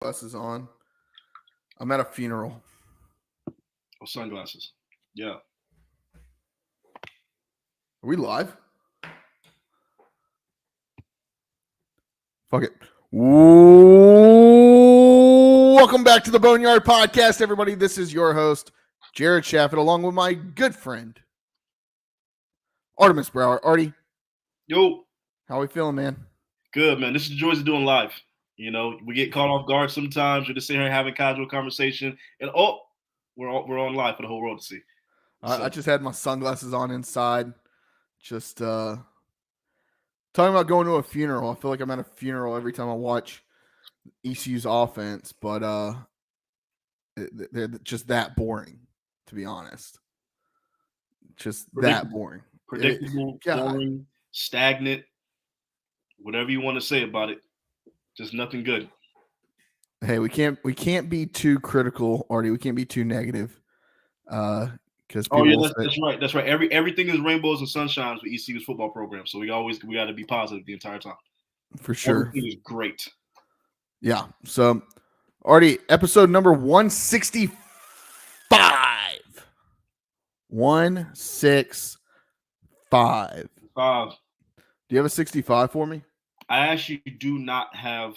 Sunglasses on. I'm at a funeral. Oh, sunglasses. Yeah. Are we live? Fuck it. Welcome back to the Boneyard Podcast, everybody. This is your host, Jared Shafit, along with my good friend, Artemis Brower. Artie, Yo, how we feeling, man? good, man. This is the joys of doing live. You know, we get caught off guard sometimes. We're just sitting here having casual conversation, and we're on live for the whole world to see. I just had my sunglasses on inside, just talking about going to a funeral. I feel like I'm at a funeral every time I watch ECU's offense, but they're just that boring, to be honest. Just that boring. Predictable, boring, stagnant, whatever you want to say about it. Just nothing good. Hey, we can't be too critical, Artie. We can't be too negative. Because that's right. Everything is rainbows and sunshines with ECU's football program. So we got to be positive the entire time. For sure. Everything is great. Yeah. So, Artie, episode number 165. 165. Do you have a 65 for me? I actually do not have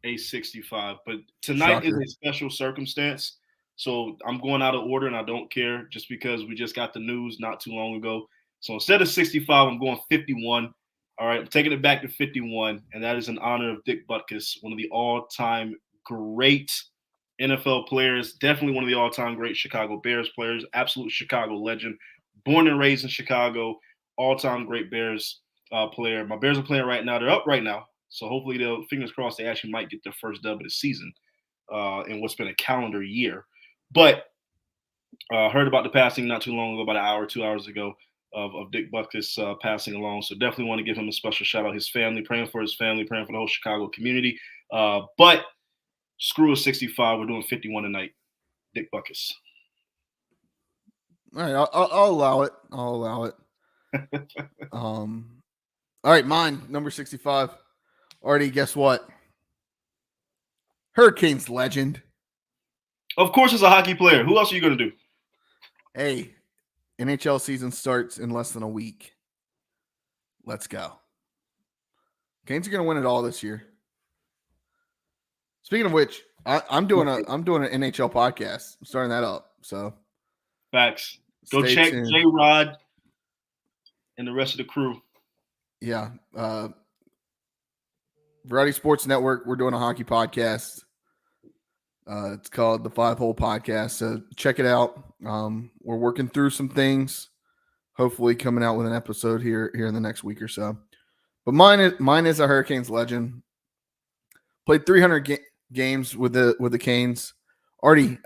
a 65, but tonight is a special circumstance. So I'm going out of order, and I don't care just because we just got the news not too long ago. So instead of 65, I'm going 51. All right, I'm taking it back to 51, and that is in honor of Dick Butkus, one of the all-time great NFL players, definitely one of the all-time great Chicago Bears players, absolute Chicago legend, born and raised in Chicago, all-time great Bears player. My Bears are playing right now. They're up right now. So hopefully they'll, fingers crossed, they actually might get their first dub of the season in what's been a calendar year. But heard about the passing not too long ago, about an hour, 2 hours ago, of Dick Butkus passing along. So definitely want to give him a special shout out. His family, praying for his family, praying for the whole Chicago community. But screw a 65. We're doing 51 tonight. Dick Butkus. All right, I'll allow it. All right, mine, number 65. Artie, guess what? Hurricanes legend. Of course, it's a hockey player. Who else are you going to do? Hey, NHL season starts in less than a week. Let's go. Canes are going to win it all this year. Speaking of which, I'm doing an NHL podcast. I'm starting that up. So, facts. Go check J-Rod and the rest of the crew. Yeah. Variety Sports Network, we're doing a hockey podcast. It's called the 5 Hole Podcast. So check it out. We're working through some things. Hopefully coming out with an episode here in the next week or so. But mine is a Hurricanes legend. Played 300 games with the Canes. Artie,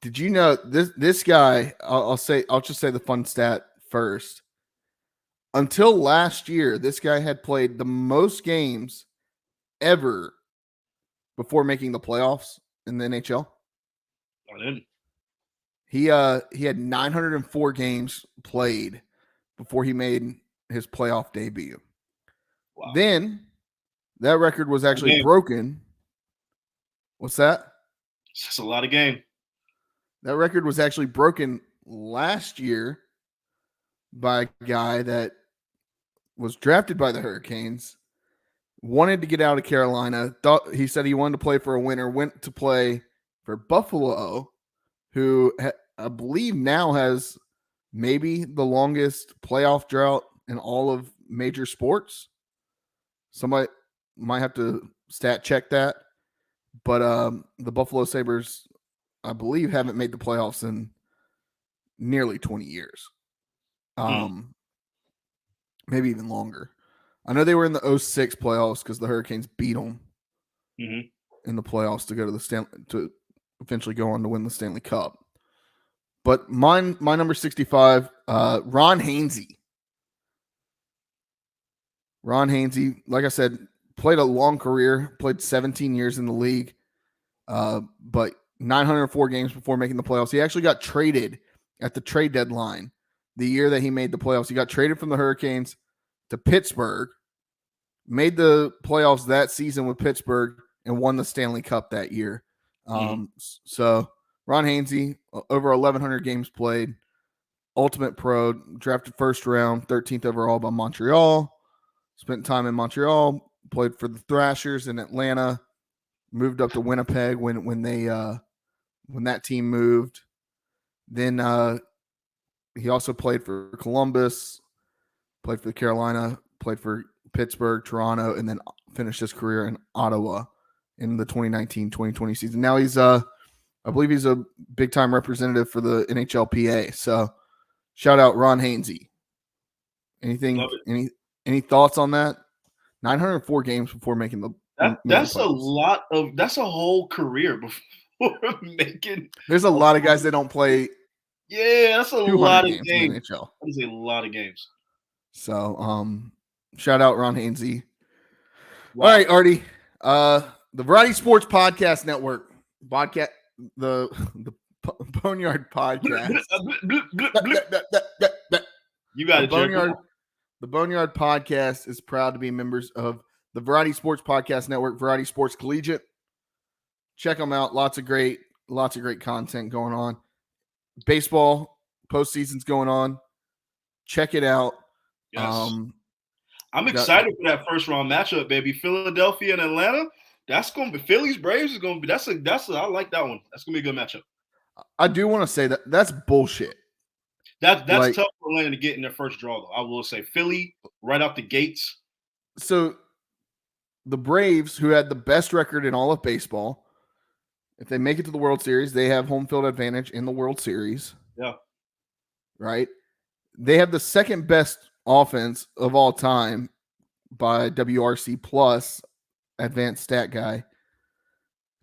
did you know this guy? I'll just say the fun stat first. Until last year, this guy had played the most games ever before making the playoffs in the NHL. I didn't. He had 904 games played before he made his playoff debut. Wow. Then that record was actually broken. What's that? It's just a lot of game. That record was actually broken last year by a guy that was drafted by the Hurricanes, wanted to get out of Carolina, he said he wanted to play for a winner, went to play for Buffalo, who I believe now has maybe the longest playoff drought in all of major sports. Somebody might have to stat check that. But the Buffalo Sabres, I believe, haven't made the playoffs in nearly 20 years. Maybe even longer. I know they were in the 06 playoffs because the Hurricanes beat them in the playoffs to go to to eventually go on to win the Stanley Cup. But my number 65, Ron Hainsey. Ron Hainsey, like I said, played a long career, played 17 years in the league, but 904 games before making the playoffs. He actually got traded at the trade deadline the year that he made the playoffs. He got traded from the Hurricanes to Pittsburgh, made the playoffs that season with Pittsburgh and won the Stanley Cup that year. So Ron Hainsey, over 1,100 games played, ultimate pro, drafted first round, 13th overall by Montreal, spent time in Montreal, played for the Thrashers in Atlanta, moved up to Winnipeg when that team moved. Then he also played for Columbus, played for Carolina, played for Pittsburgh, Toronto, and then finished his career in Ottawa in the 2019-2020 season. Now he's I believe he's a big-time representative for the NHLPA. So shout out Ron Hainsey. Any thoughts on that? 904 games before making the that's a whole career before making. There's a lot of guys that don't play. Yeah, that's a lot of games. In the NHL. That is a lot of games. So shout out Ron Hainsey. Wow. All right, Artie. The Variety Sports Podcast Network. The Boneyard Podcast. You got it. The Boneyard Podcast is proud to be members of the Variety Sports Podcast Network, Variety Sports Collegiate. Check them out. Lots of great content going on. Baseball postseason's going on. Check it out. Yes. I'm excited for that first round matchup, baby. Philadelphia and Atlanta. That's going to be Phillies Braves is going to be. I like that one. That's going to be a good matchup. I do want to say that's bullshit. That's tough for Atlanta to get in their first draw, though. I will say Philly right out the gates. So the Braves, who had the best record in all of baseball, if they make it to the World Series, they have home field advantage in the World Series. Yeah. Right? They have the second best offense of all time by WRC plus advanced stat guy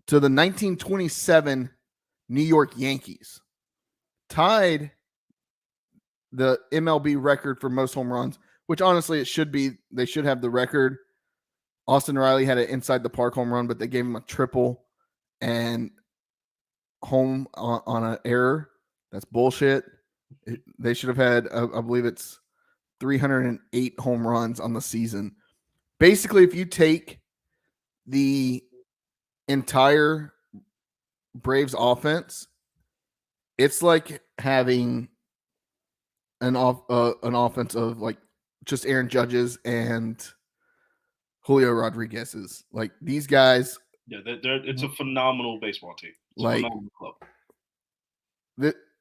to the 1927 New York Yankees. Tied the MLB record for most home runs, which honestly they should have the record. Austin Riley had an inside the park home run, but they gave him a triple and home on an error. That's bullshit. They should have had, I believe it's 308 home runs on the season. Basically, if you take the entire Braves offense, it's like having an offense of like just Aaron Judge's and Julio Rodriguez's. Like these guys. Yeah, it's a phenomenal baseball team. It's like a phenomenal club.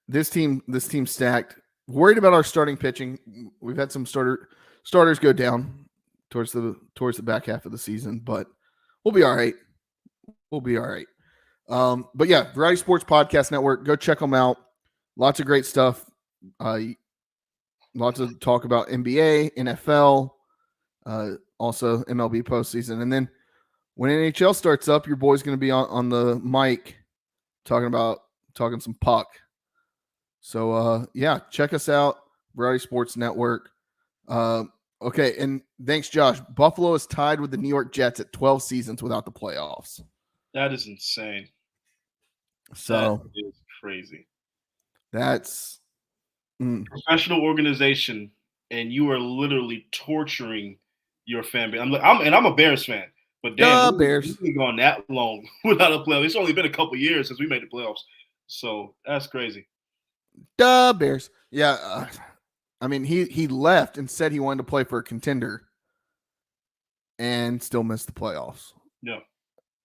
This team stacked. Worried about our starting pitching. We've had some starters go down towards the back half of the season, but we'll be all right. But yeah, Variety Sports Podcast Network. Go check them out. Lots of great stuff. Lots of talk about NBA, NFL, also MLB postseason. And then when NHL starts up, your boy's going to be on the mic talking some puck. So, yeah, check us out, Variety Sports Network. Okay, and thanks, Josh. Buffalo is tied with the New York Jets at 12 seasons without the playoffs. That is insane. So that is crazy. That's professional organization, and you are literally torturing your fan base. I'm a Bears fan, but damn, Bears we've been going that long without a playoff. It's only been a couple years since we made the playoffs, so that's crazy. Bears, yeah. I mean, he left and said he wanted to play for a contender, and still missed the playoffs. Yeah,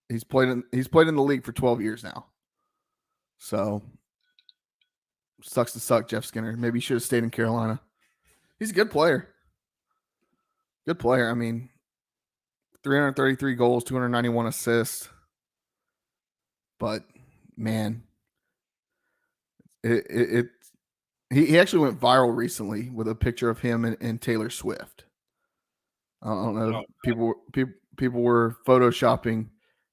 he's played in the league for 12 years now. So sucks to suck, Jeff Skinner. Maybe he should have stayed in Carolina. He's a good player. I mean, 333 goals, 291 assists. But man, he actually went viral recently with a picture of him and Taylor Swift. I don't know. People were photoshopping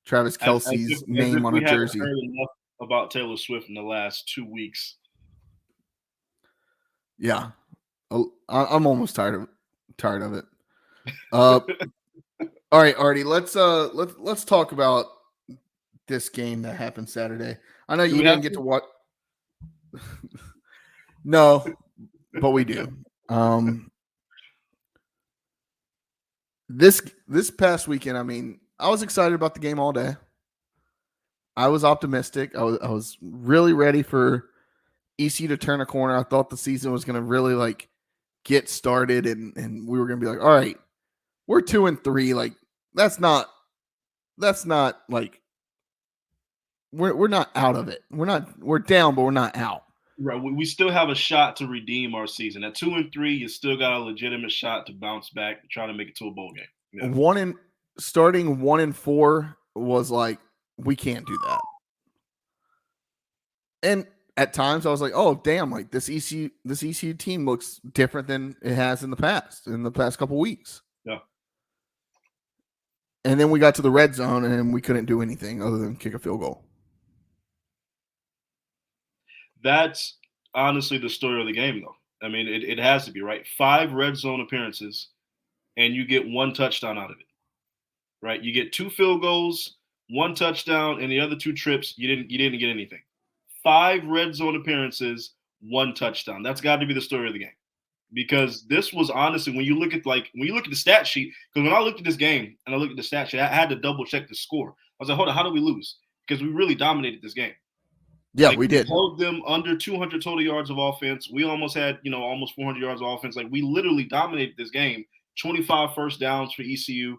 Travis Kelce's name on a jersey. Heard enough about Taylor Swift in the last 2 weeks. Yeah, I'm almost tired of it. All right, Artie, let's talk about this game that happened Saturday. I know you didn't get to watch. No, but we do. This past weekend, I mean, I was excited about the game all day. I was optimistic. I was really ready for ECU to turn a corner. I thought the season was going to really like get started, and we were going to be like, all right, we're 2-3. Like that's not like we're not out of it. We're down, but we're not out. Right. We still have a shot to redeem our season. At 2-3, you still got a legitimate shot to bounce back and try to make it to a bowl game. Yeah. Starting 1-4 was like, we can't do that. And at times I was like, oh damn, like this ECU team looks different than it has in the past couple weeks. Yeah. And then we got to the red zone and we couldn't do anything other than kick a field goal. That's honestly the story of the game, though. I mean, it has to be, right? 5 red zone appearances, and you get 1 touchdown out of it, right? You get 2 field goals, 1 touchdown, and the other 2 trips, you didn't get anything. 5 red zone appearances, 1 touchdown. That's got to be the story of the game, because this was honestly, when you look at the stat sheet, because when I looked at this game and I looked at the stat sheet, I had to double check the score. I was like, hold on, how did we lose? Because we really dominated this game. Yeah, we did. We held them under 200 total yards of offense. We almost had, almost 400 yards of offense. Like, we literally dominated this game. 25 first downs for ECU.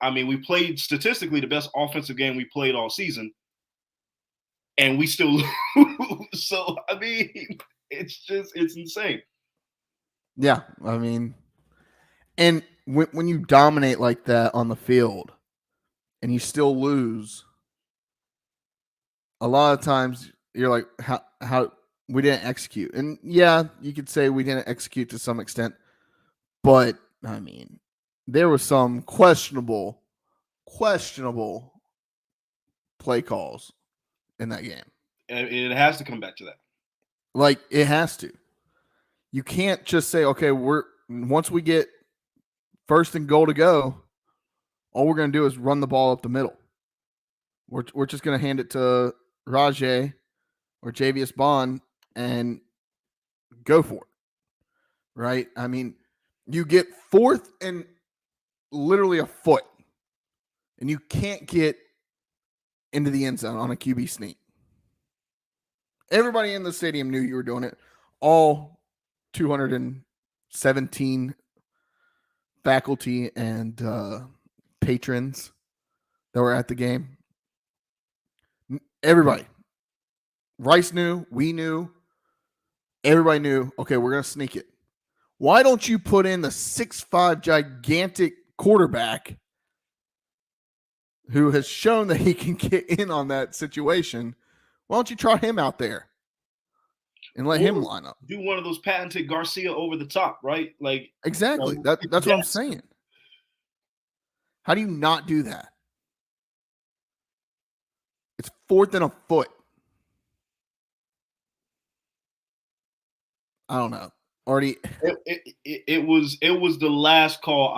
I mean, we played statistically the best offensive game we played all season, and we still lose. So, I mean, it's insane. Yeah, I mean, and when you dominate like that on the field and you still lose, a lot of times you're like, how we didn't execute. And yeah, you could say we didn't execute to some extent, but I mean, there was some questionable play calls in that game. And it has to come back to that. Like, it has to. You can't just say, okay, once we get first and goal to go, all we're going to do is run the ball up the middle. We're just going to hand it to Rajay or Javius Bond and go for it, right? I mean, you get 4th and literally a foot, and you can't get into the end zone on a QB sneak. Everybody in the stadium knew you were doing it. All 217 faculty and patrons that were at the game. Everybody. Rice knew. We knew. Everybody knew, okay, we're going to sneak it. Why don't you put in the 6'5" gigantic quarterback who has shown that he can get in on that situation? Why don't you trot him out there and let him line up? Do one of those patented Garcia over the top, right? Like, exactly. That's what I'm saying. How do you not do that? It's 4th and a foot. I don't know. Artie, it was the last call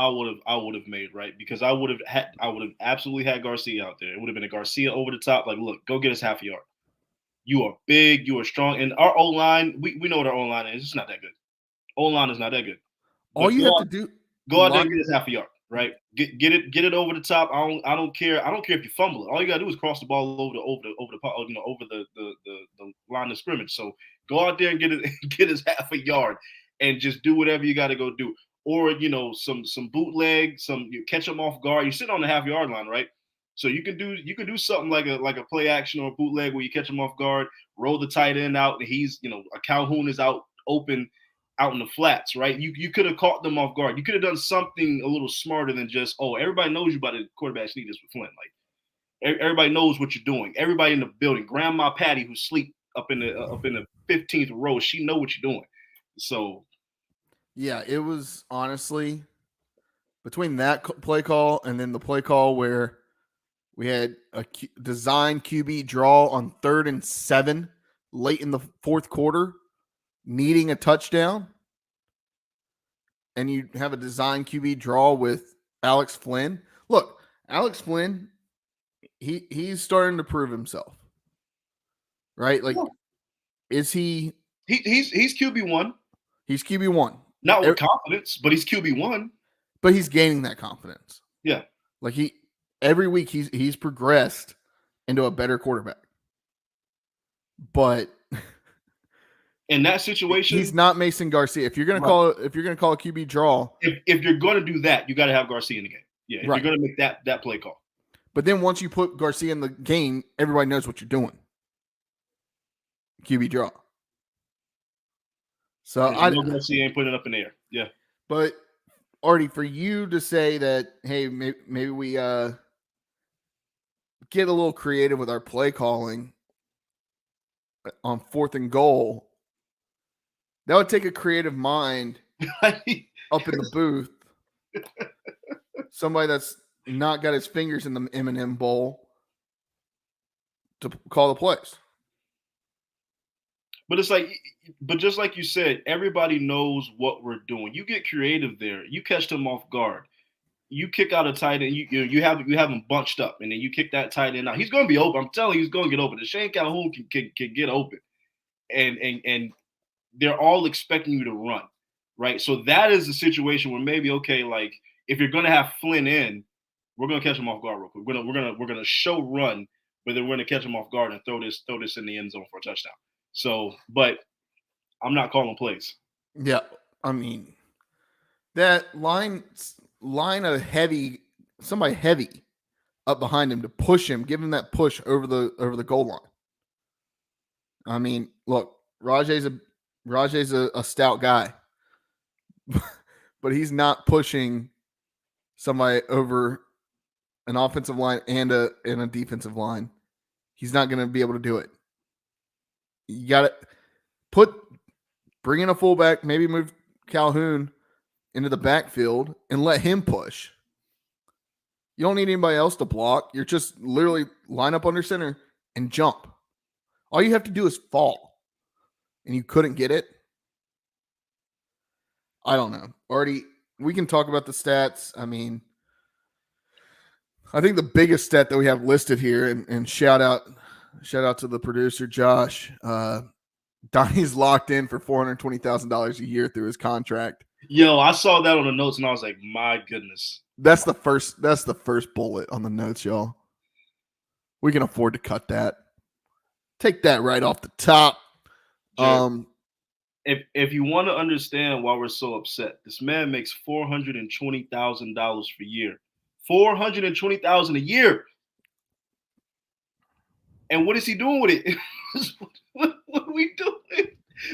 I would have made, right? Because I would have absolutely had Garcia out there. It would have been a Garcia over the top. Like, look, go get us half a yard. You are big, you are strong, and our O line, we know what our O line is. It's not that good. O line is not that good. But all you have to do, go out there and get us half a yard, right? Get it over the top. I don't care. I don't care if you fumble it. All you gotta do is cross the ball over the line of scrimmage. So go out there and get us half a yard, and just do whatever you got to go do. Or some bootleg, you catch them off guard. You're sitting on the half-yard line, right? So you can do something like a play action or a bootleg where you catch him off guard, roll the tight end out, and he's a Calhoun is out open out in the flats, right? You could have caught them off guard. You could have done something a little smarter than just, everybody knows you about the quarterback sneak this with Flint. Like, everybody knows what you're doing. Everybody in the building, Grandma Patty who sleep up in the 15th row, she know what you're doing. So yeah, it was honestly between that play call and then the play call where we had a design QB draw on 3rd and 7 late in the 4th quarter, needing a touchdown, and you have a design QB draw with Alex Flynn. Look, Alex Flynn, he's starting to prove himself, right? Like, is he? He's QB1. He's QB1. Not with confidence, but he's QB1. But he's gaining that confidence. Yeah. Like every week he's progressed into a better quarterback. But in that situation, he's not Mason Garcia. If you're gonna call a QB draw, if you're gonna do that, you got to have Garcia in the game. Yeah, if you're gonna make that play call. But then once you put Garcia in the game, everybody knows what you're doing. QB draw. So I know Garcia ain't putting it up in the air. Yeah. But Artie, for you to say that, hey, maybe we get a little creative with our play calling on 4th and goal, that would take a creative mind up in the booth. Somebody that's not got his fingers in the M&M bowl to call the plays. But just like you said, everybody knows what we're doing. You get creative there. You catch them off guard. You kick out a tight end. You have him bunched up, and then you kick that tight end out. He's going to be open. I'm telling you, he's going to get open. The Shane Calhoun can get open, and they're all expecting you to run, right? So that is a situation where maybe, okay, like if you're going to have Flynn in, we're going to catch him off guard real quick. We're going to show run, but then we're going to catch him off guard and throw this in the end zone for a touchdown. So, but I'm not calling plays. Yeah, I mean that line of somebody heavy up behind him to push him, give him that push over the goal line. I mean, look, Rajay's a stout guy, but he's not pushing somebody over an offensive line and a defensive line. He's not going to be able to do it. You got to bring in a fullback, maybe move Calhoun into the backfield and let him push. You don't need anybody else to block. You're just literally line up under center and jump. All you have to do is fall. And you couldn't get it. I don't know. Artie, we can talk about the stats. I mean, I think the biggest stat that we have listed here, and shout out to the producer, Josh. Donnie's locked in for $420,000 a year through his contract. Yo, I saw that on the notes and I was like, my goodness. That's the first bullet on the notes, y'all. We can afford to cut that. Take that right off the top. Jared, if you want to understand why we're so upset, this man makes $420,000 per year. $420,000 a year. And what is he doing with it? What are we doing?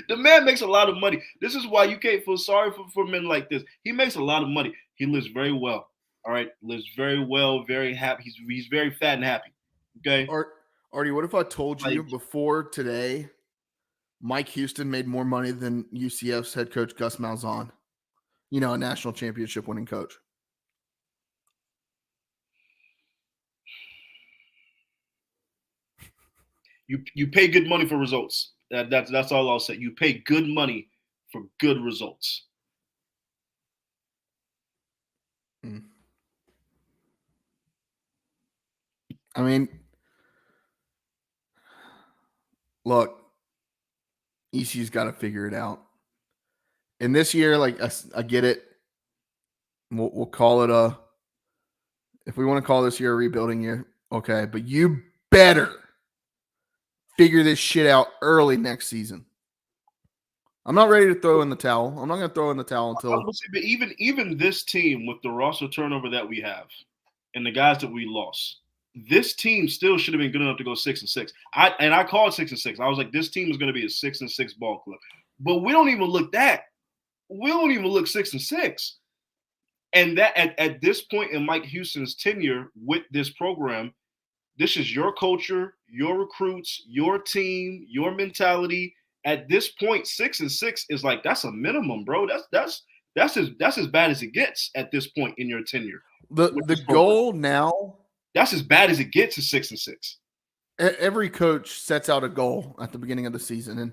The man makes a lot of money. This is why you can't feel sorry for men like this. He makes a lot of money. He lives very well. All right. Lives very well, very happy. He's very fat and happy. Okay. Artie, what if I told you before today, Mike Houston made more money than UCF's head coach Gus Malzahn? You know, a national championship winning coach. You pay good money for results. That's all I'll say. You pay good money for good results. I mean, look, ECU's got to figure it out. And this year, like I get it. We'll call it if we want to call this year a rebuilding year, okay. But you better figure this shit out early next season. I'm not ready to throw in the towel. I'm not going to throw in the towel until. But even this team with the roster turnover that we have, and the guys that we lost, this team still should have been good enough to go 6-6. I called 6-6. I was like, this team is going to be a 6-6 ball club. But we don't even look that. We don't even look 6-6. And that at this point in Mike Houston's tenure with this program, this is your culture, your recruits, your team, your mentality. At this point, 6-6 is like, that's a minimum, bro. That's as bad as it gets at this point in your tenure. The goal now. That's as bad as it gets is 6-6. Every coach sets out a goal at the beginning of the season. And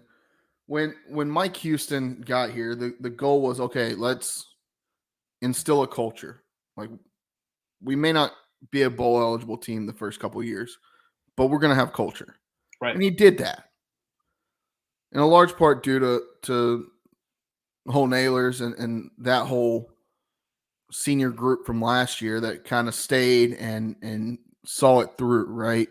when Mike Houston got here, the goal was, okay, let's instill a culture. Like, we may not be a bowl eligible team the first couple of years, but we're going to have culture. Right. And he did that. In a large part due to whole Nailers and that whole senior group from last year that kind of stayed and saw it through, right?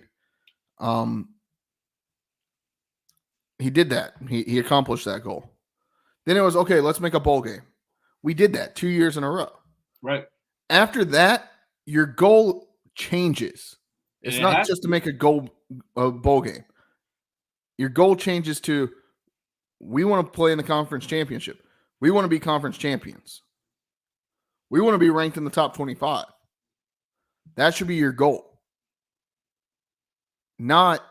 He did that. He accomplished that goal. Then it was, okay, let's make a bowl game. We did that 2 years in a row. Right. After that, your goal changes. It's not just to make a bowl game. Your goal changes to, we want to play in the conference championship. We want to be conference champions. We want to be ranked in the top 25. That should be your goal. Not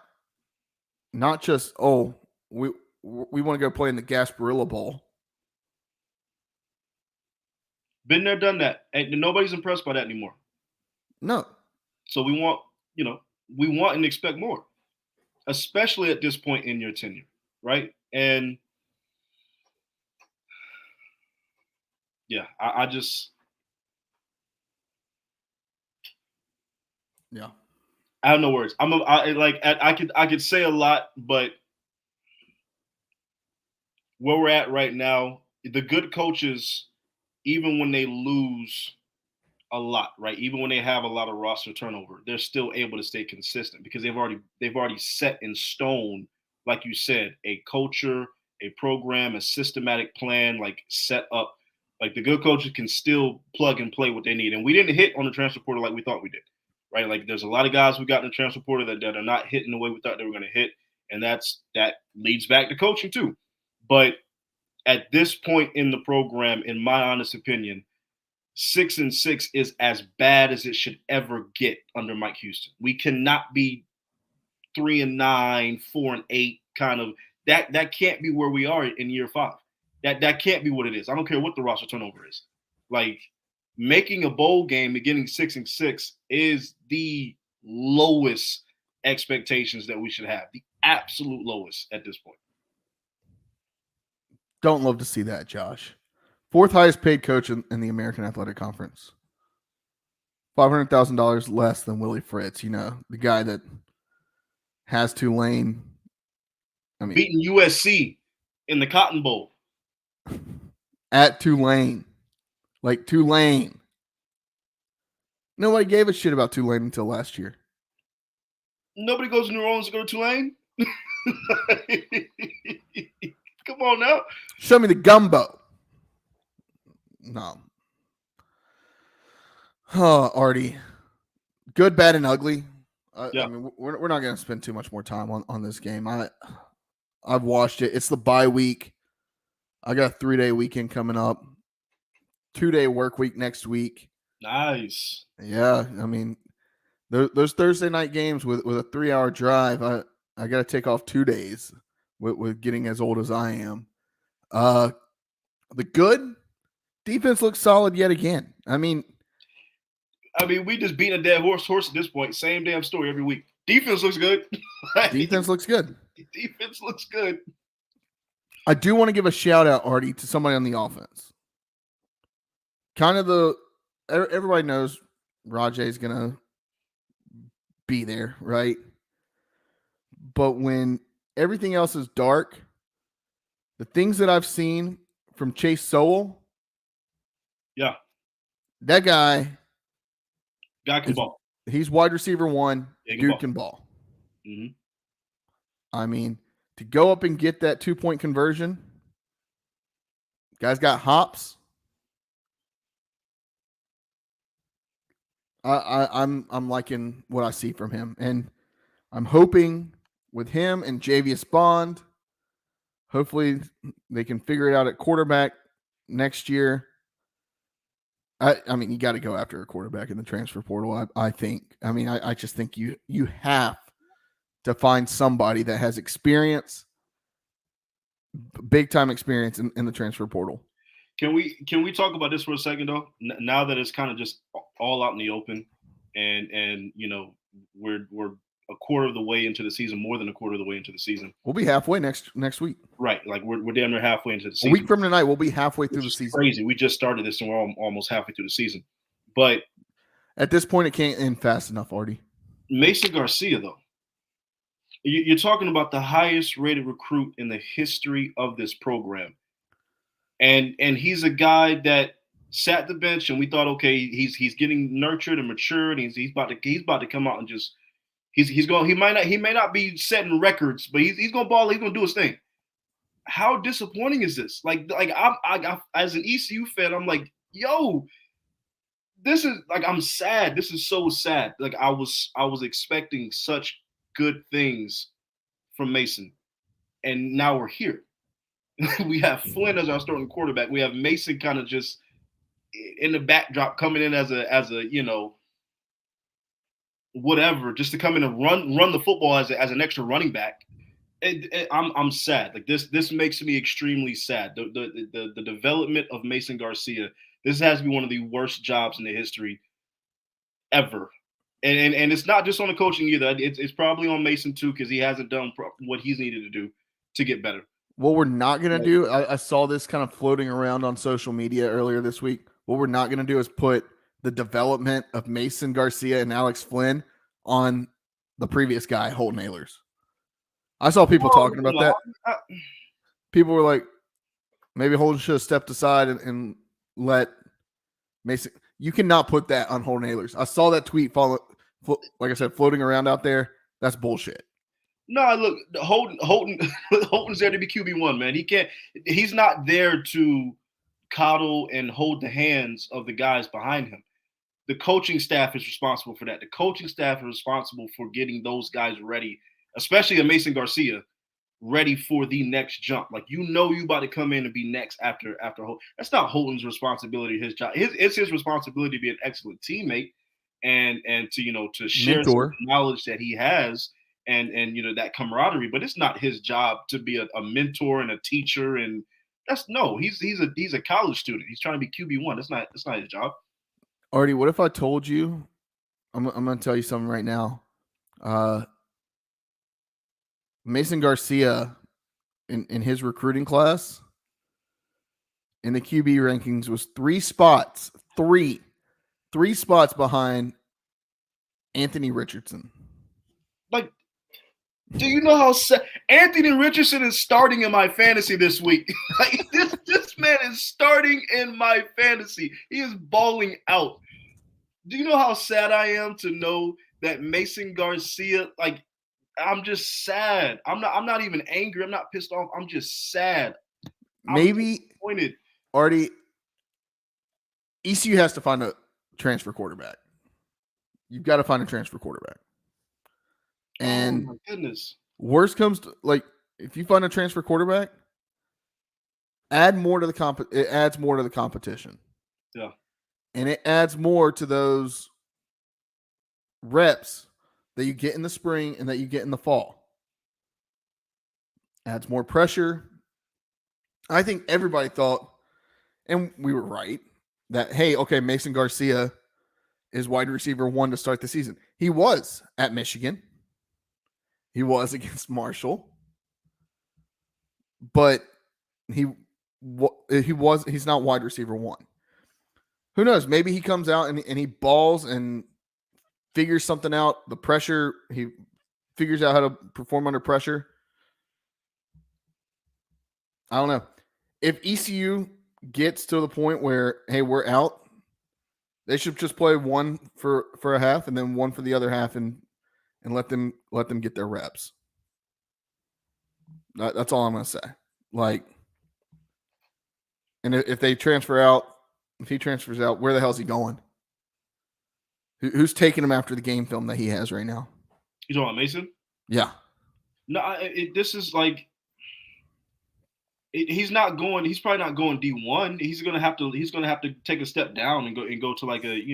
just, we want to go play in the Gasparilla Bowl. Been there, done that. And nobody's impressed by that anymore. No. So we want and expect more, especially at this point in your tenure, right? And yeah, I just I have no words. I could say a lot, but where we're at right now, the good coaches, even when they lose a lot, right? Even when they have a lot of roster turnover, they're still able to stay consistent because they've already set in stone, like you said, a culture, a program, a systematic plan, like set up. Like the good coaches can still plug and play what they need. And we didn't hit on the transfer portal like we thought we did, right? Like there's a lot of guys we got in the transfer portal that are not hitting the way we thought they were going to hit. And that leads back to coaching too. But at this point in the program, in my honest opinion, 6-6 is as bad as it should ever get under Mike Houston. We cannot be 3-9, 4-8 kind of that can't be where we are in year 5. That can't be what it is. I don't care what the roster turnover is. Like making a bowl game and getting 6-6 is the lowest expectations that we should have. The absolute lowest at this point. Don't love to see that, Josh. 4th highest paid coach in the American Athletic Conference. $500,000 less than Willie Fritz, the guy that has Tulane. Beating USC in the Cotton Bowl. At Tulane. Like Tulane. Nobody gave a shit about Tulane until last year. Nobody goes to New Orleans to go to Tulane? Come on now. Show me the gumbo. No. Artie. Good, bad, and ugly. Yeah. I mean, we're not going to spend too much more time on this game. I've watched it. It's the bye week. I got a 3-day weekend coming up. 2-day work week next week. Nice. Yeah. I mean, those Thursday night games with a 3-hour drive, I got to take off 2 days with getting as old as I am. The good defense looks solid yet again. I mean, we just beat a dead horse at this point. Same damn story every week. Defense looks good. Defense looks good. Defense looks good. I do want to give a shout out, Artie, to somebody on the offense. Kind of everybody knows Rajay's going to be there, right? But when everything else is dark, the things that I've seen from Chase Sowell, yeah, that guy can ball. He's wide receiver 1. Dude can ball. Mm-hmm. I mean, to go up and get that 2-point conversion, guy's got hops. I'm liking what I see from him, and I'm hoping with him and Javius Bond, hopefully they can figure it out at quarterback next year. I mean, you got to go after a quarterback in the transfer portal. I think. I mean, I just think you have to find somebody that has experience, big time experience in the transfer portal. Can we talk about this for a second though? Now that it's kind of just all out in the open, and we're a quarter of the way into the season, more than a quarter of the way into the season. We'll be halfway next week. Right, like we're damn near halfway into the season. A week from tonight, we'll be halfway through the season. Crazy. We just started this and we're almost halfway through the season. But at this point, it can't end fast enough, Artie. Mason Garcia, though, you're talking about the highest rated recruit in the history of this program, and he's a guy that sat the bench, and we thought, okay, he's getting nurtured and matured, and he's about to come out and just he's going. He may not be setting records, but he's going to ball. He's going to do his thing. How disappointing is this? Like I as an ECU fan, I'm like, yo, this is like, I'm sad. This is so sad. Like I was expecting such good things from Mason, and now we're here. We have Flynn as our starting quarterback. We have Mason kind of just in the backdrop coming in as a whatever, just to come in and run the football as an extra running back. I'm sad. Like this makes me extremely sad. The development of Mason Garcia. This has to be one of the worst jobs in the history ever. And it's not just on the coaching either. It's probably on Mason too, because he hasn't done what he's needed to do to get better. What we're not going to do, I saw this kind of floating around on social media earlier this week. What we're not going to do is put the development of Mason Garcia and Alex Flynn on the previous guy, Holton Ahlers. I saw people talking about that. People were like, maybe Holton should have stepped aside and let Mason. You cannot put that on Holton Ahlers. I saw that tweet like I said, floating around out there. That's bullshit. No, look, Holton's there to be QB1, man. He's not there to coddle and hold the hands of the guys behind him. The coaching staff is responsible for that. The coaching staff is responsible for getting those guys ready, especially a Mason Garcia, ready for the next jump. Like, you about to come in and be next after Holton. That's not Holton's responsibility, his job. It's his responsibility to be an excellent teammate and to share some knowledge that he has and that camaraderie. But it's not his job to be a mentor and a teacher. And he's a college student. He's trying to be QB1. That's not his job. Artie, what if I told you? I'm going to tell you something right now. Mason Garcia, in his recruiting class, in the QB rankings, was three spots behind Anthony Richardson. Like, do you know how Anthony Richardson is starting in my fantasy this week? Like, this man is starting in my fantasy. He is balling out. Do you know how sad I am to know that Mason Garcia, like, I'm just sad. I'm not even angry. I'm not pissed off. I'm just sad. Maybe disappointed. Artie, ECU has to find a transfer quarterback. You've got to find a transfer quarterback. And oh my goodness. Worst comes to, like, if you find a transfer quarterback, it adds more to the competition. Yeah. And it adds more to those reps that you get in the spring and that you get in the fall. Adds more pressure. I think everybody thought, and we were right, that, hey, okay, Mason Garcia is wide receiver 1 to start the season. He was at Michigan. He was against Marshall. But he's not wide receiver 1. Who knows? Maybe he comes out and he balls and figures something out. The pressure, he figures out how to perform under pressure. I don't know. If ECU gets to the point where, hey, we're out, they should just play one for a half and then one for the other half and let them get their reps. That's all I'm going to say. Like, and if they transfer out, if he transfers out, where the hell is he going? Who's taking him after the game film that he has right now? You talking about Mason? Yeah. No, this is like he's not going. He's probably not going D1. He's gonna have to take a step down and go to like an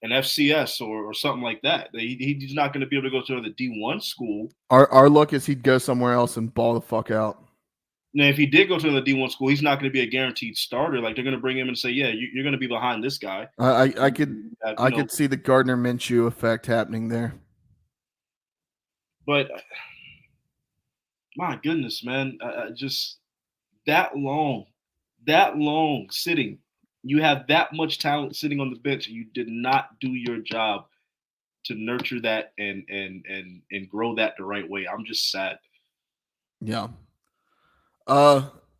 FCS or something like that. He's not going to be able to go to the D1 school. Our luck is he'd go somewhere else and ball the fuck out. Now, if he did go to the D1 school, he's not going to be a guaranteed starter. Like, they're going to bring him and say, yeah, you're going to be behind this guy. I could see the Gardner Minshew effect happening there. But my goodness, man, just that long sitting. You have that much talent sitting on the bench, and you did not do your job to nurture that and grow that the right way. I'm just sad. Yeah.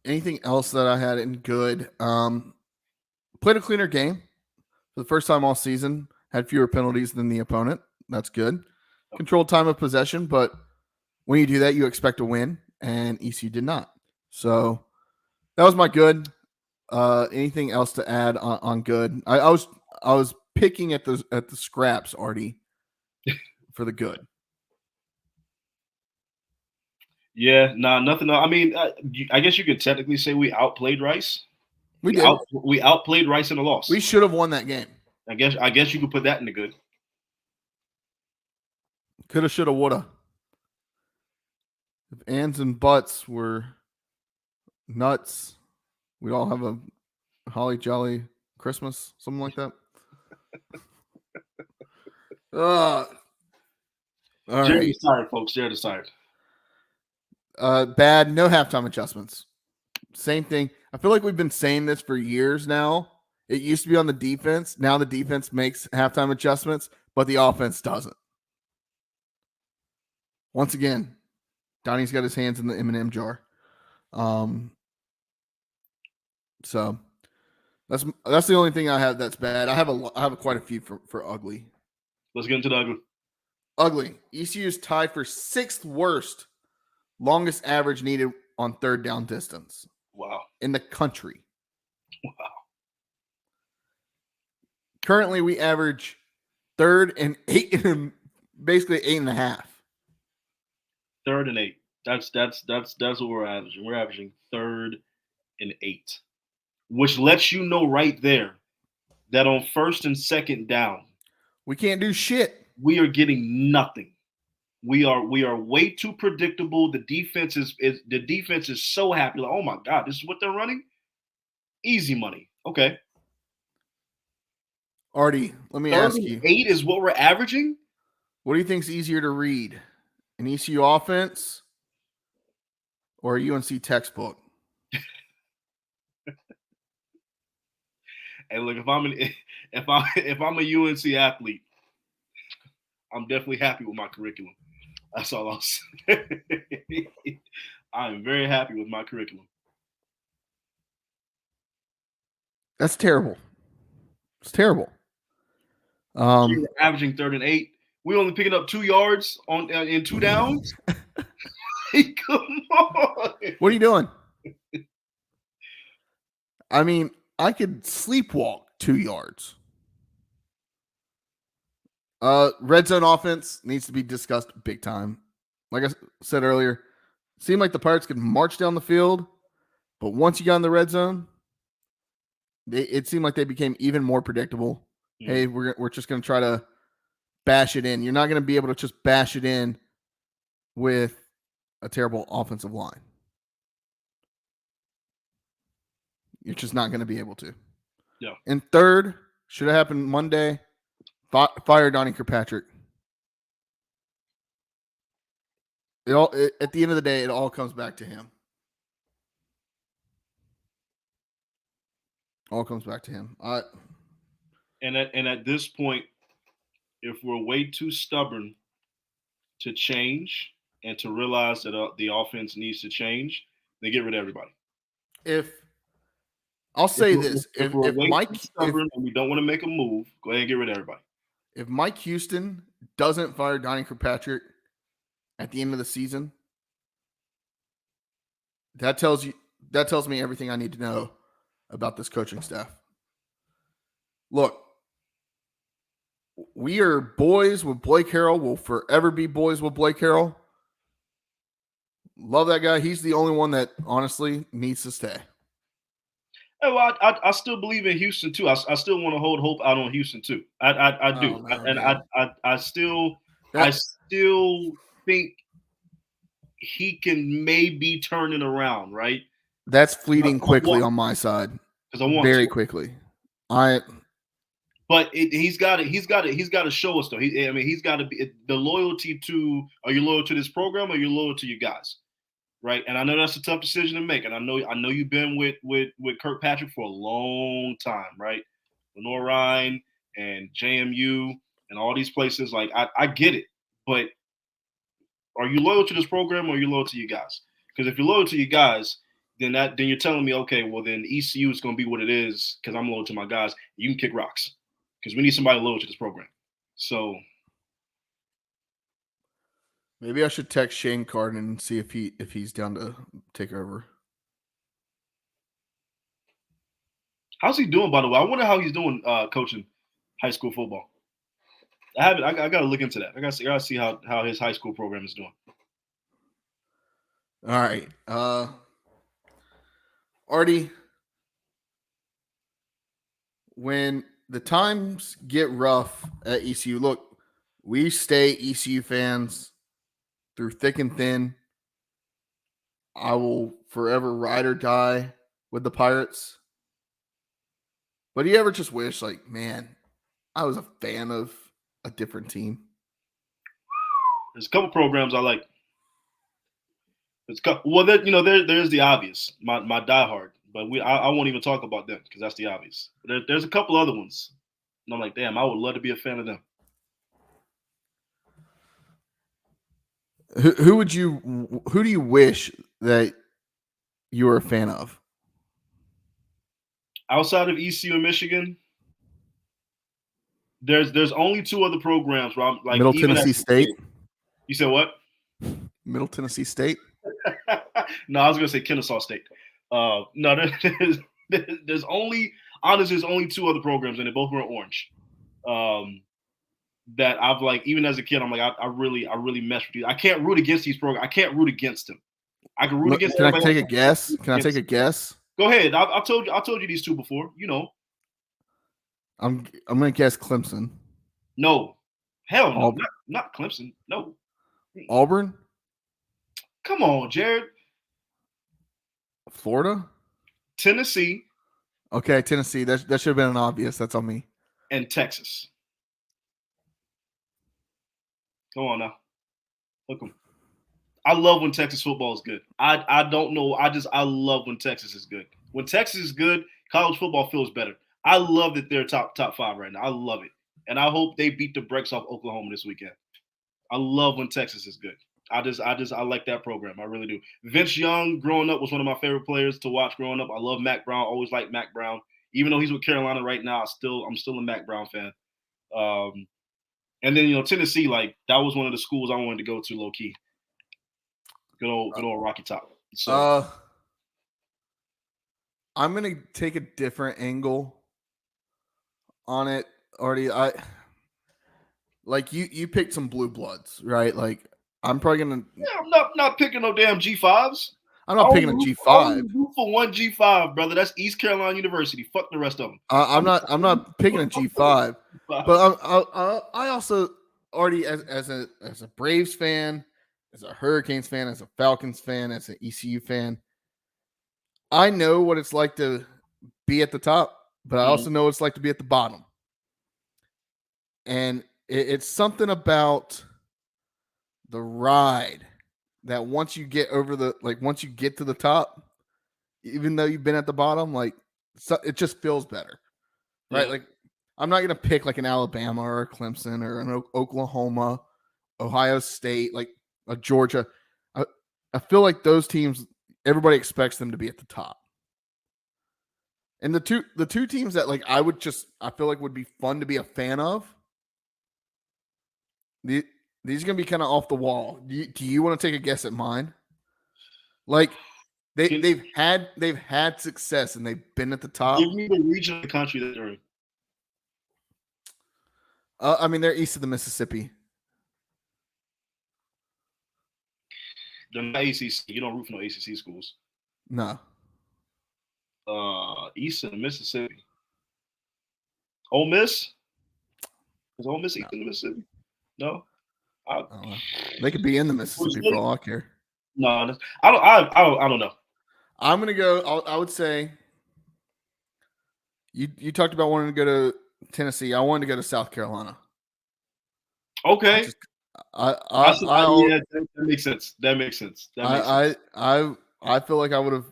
Anything else that I had in good? played a cleaner game for the first time all season. Had fewer penalties than the opponent. That's good. Controlled time of possession, but when you do that, you expect a win, and ECU did not. So that was my good. Anything else to add on good? I was picking at the scraps, Artie, for the good. Yeah, nothing. I mean, I guess you could technically say we outplayed Rice. We did. We outplayed Rice in a loss. We should have won that game. I guess you could put that in the good. Coulda, shoulda, woulda. If ands and buts were nuts, we'd all have a holly jolly Christmas, something like that. All Jared's tired, folks. Jared is tired. Bad, no halftime adjustments. Same thing. I feel like we've been saying this for years now. It used to be on the defense. Now the defense makes halftime adjustments, but the offense doesn't. Once again, Donnie's got his hands in the M&M jar. So that's the only thing I have that's bad. I have quite a few for ugly. Let's get into the ugly. Ugly. ECU is tied for 6th worst longest average needed on third down distance. Wow. In the country. Wow. Currently, we average 3rd and 8, basically 8.5. 3rd and 8. That's what we're averaging. We're averaging 3rd and 8, which lets you know right there that on 1st and 2nd down, we can't do shit. We are getting nothing. We are way too predictable. The defense is so happy. Like, oh my God, this is what they're running? Easy money. Okay. Artie, let me ask you. 8 is what we're averaging? What do you think is easier to read? An ECU offense or a UNC textbook? Hey, look, if I'm a UNC athlete, I'm definitely happy with my curriculum. That's all I'll say. I'm very happy with my curriculum. That's terrible. It's terrible. We're averaging 3rd and 8. We're only picking up 2 yards in 2 downs. Hey, come on. What are you doing? I mean, I could sleepwalk 2 yards. Red zone offense needs to be discussed big time. Like I said earlier, it seemed like the Pirates could march down the field, but once you got in the red zone, it seemed like they became even more predictable. Yeah. Hey, we're just going to try to bash it in. You're not going to be able to just bash it in with a terrible offensive line. You're just not going to be able to. Yeah. And third, should have happened Monday. Fire Donnie Kirkpatrick. At the end of the day, it all comes back to him. All comes back to him. And at this point, if we're way too stubborn to change and to realize that the offense needs to change, then get rid of everybody. If Mike stubborn and we don't want to make a move, go ahead and get rid of everybody. If Mike Houston doesn't fire Donnie Kirkpatrick at the end of the season, that tells me everything I need to know about this coaching staff. Look, we are boys with Blake Harrell. We'll forever be boys with Blake Harrell. Love that guy. He's the only one that honestly needs to stay. Oh, well, I still believe in Houston too. I still want to hold hope out on Houston too. I do, I still think he can maybe turn it around. Right? That's fleeting quickly on my side. Because I want very quickly. But he's got to show us though. He's got to be the loyalty to. Are you loyal to this program or are you loyal to your guys? Right, and I know that's a tough decision to make, and I know you've been with Kirkpatrick for a long time, right? Lenore Ryan and JMU and all these places, like I get it, but are you loyal to this program or are you loyal to you guys? Because if you're loyal to you guys, then you're telling me, okay, well then ECU is going to be what it is because I'm loyal to my guys. You can kick rocks because we need somebody loyal to this program. So maybe I should text Shane Carden and see if he's down to take over. How's he doing, by the way? I wonder how he's doing coaching high school football. I got to look into that. I got to see how his high school program is doing. All right. Artie, when the times get rough at ECU, look, we stay ECU fans through thick and thin. I will forever ride or die with the Pirates. But do you ever just wish, like, man, I was a fan of a different team? There's a couple programs I like. There's the obvious, my diehard, but I won't even talk about them because that's the obvious. There's a couple other ones, and I'm like, damn, I would love to be a fan of them. Who do you wish that you were a fan of? Outside of ECU and Michigan, there's only two other programs where I'm like Middle Tennessee State. You said what? Middle Tennessee State. No, I was gonna say Kennesaw State. No, there's only two other programs, and they both were orange. That I've like, even as a kid, I'm like, I really mess with you. I can't root against these programs. I can't root against them. I can root against. Can I take a guess? Can I take a guess? Go ahead. I told you these two before. You know. I'm gonna guess Clemson. No, hell no, not Clemson. No. Auburn. Come on, Jared. Florida. Tennessee. Okay, Tennessee. That should have been an obvious. That's on me. And Texas. Come on now. Look them. I love when Texas football is good. I don't know. I love when Texas is good. When Texas is good, college football feels better. I love that they're top five right now. I love it. And I hope they beat the brakes off Oklahoma this weekend. I love when Texas is good. I like that program. I really do. Vince Young, growing up, was one of my favorite players to watch growing up. I love Mac Brown. Always liked Mac Brown. Even though he's with Carolina right now, I'm still a Mac Brown fan. And then Tennessee, like that was one of the schools I wanted to go to low key. Good old Rocky Top. So I'm gonna take a different angle on it, Artie. Like you picked some blue bloods, right? Like I'm probably gonna. Yeah, I'm not picking no damn G5s. I'm not picking a G5. For one G5, brother. That's East Carolina University. Fuck the rest of them. I'm not picking a G5, but I also already as a Braves fan, as a Hurricanes fan, as a Falcons fan, as an ECU fan, I know what it's like to be at the top, but I also know what it's like to be at the bottom. And it's something about the ride that once you get to the top, even though you've been at the bottom, like it just feels better, right? Yeah. Like I'm not gonna pick like an Alabama or a Clemson or an Oklahoma, Ohio State, like a Georgia. I feel like those teams, everybody expects them to be at the top. And the two teams that like I feel like would be fun to be a fan of. These are gonna be kind of off the wall. Do you want to take a guess at mine? Like they've had success and they've been at the top. Give me the region of the country that they're in. I mean, they're east of the Mississippi. They're not ACC. You don't root for no ACC schools. No. East of the Mississippi. Ole Miss? Is Ole Miss east of the Mississippi? No. They could be in the Mississippi for all I care. No, I don't know. I'm gonna go. I would say you talked about wanting to go to Tennessee. I wanted to go to South Carolina. Okay. That makes sense. That makes sense. I feel like I would have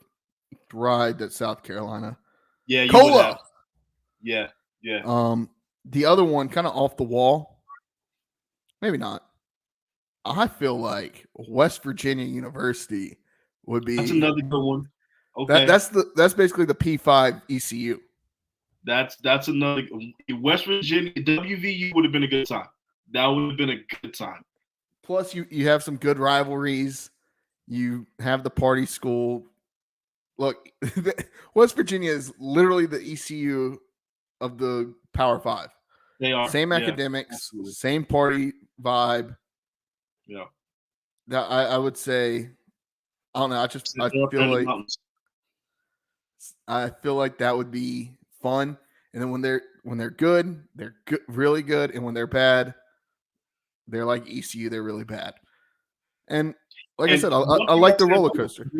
thrived at South Carolina. Yeah, you Cola. Would have. Yeah. The other one, kind of off the wall. Maybe not. I feel like West Virginia University would be. That's another good one. Okay, that's basically the P5 ECU. that's another West Virginia WVU would have been a good time. That would have been a good time. Plus, you have some good rivalries. You have the party school. Look, West Virginia is literally the ECU of the Power Five. They are Same academics, same party vibe. Yeah. That I would say, I don't know. I feel like that would be fun. And then when they're good, really good, and when they're bad, they're like ECU. They're really bad. And like I said, I like the roller coaster.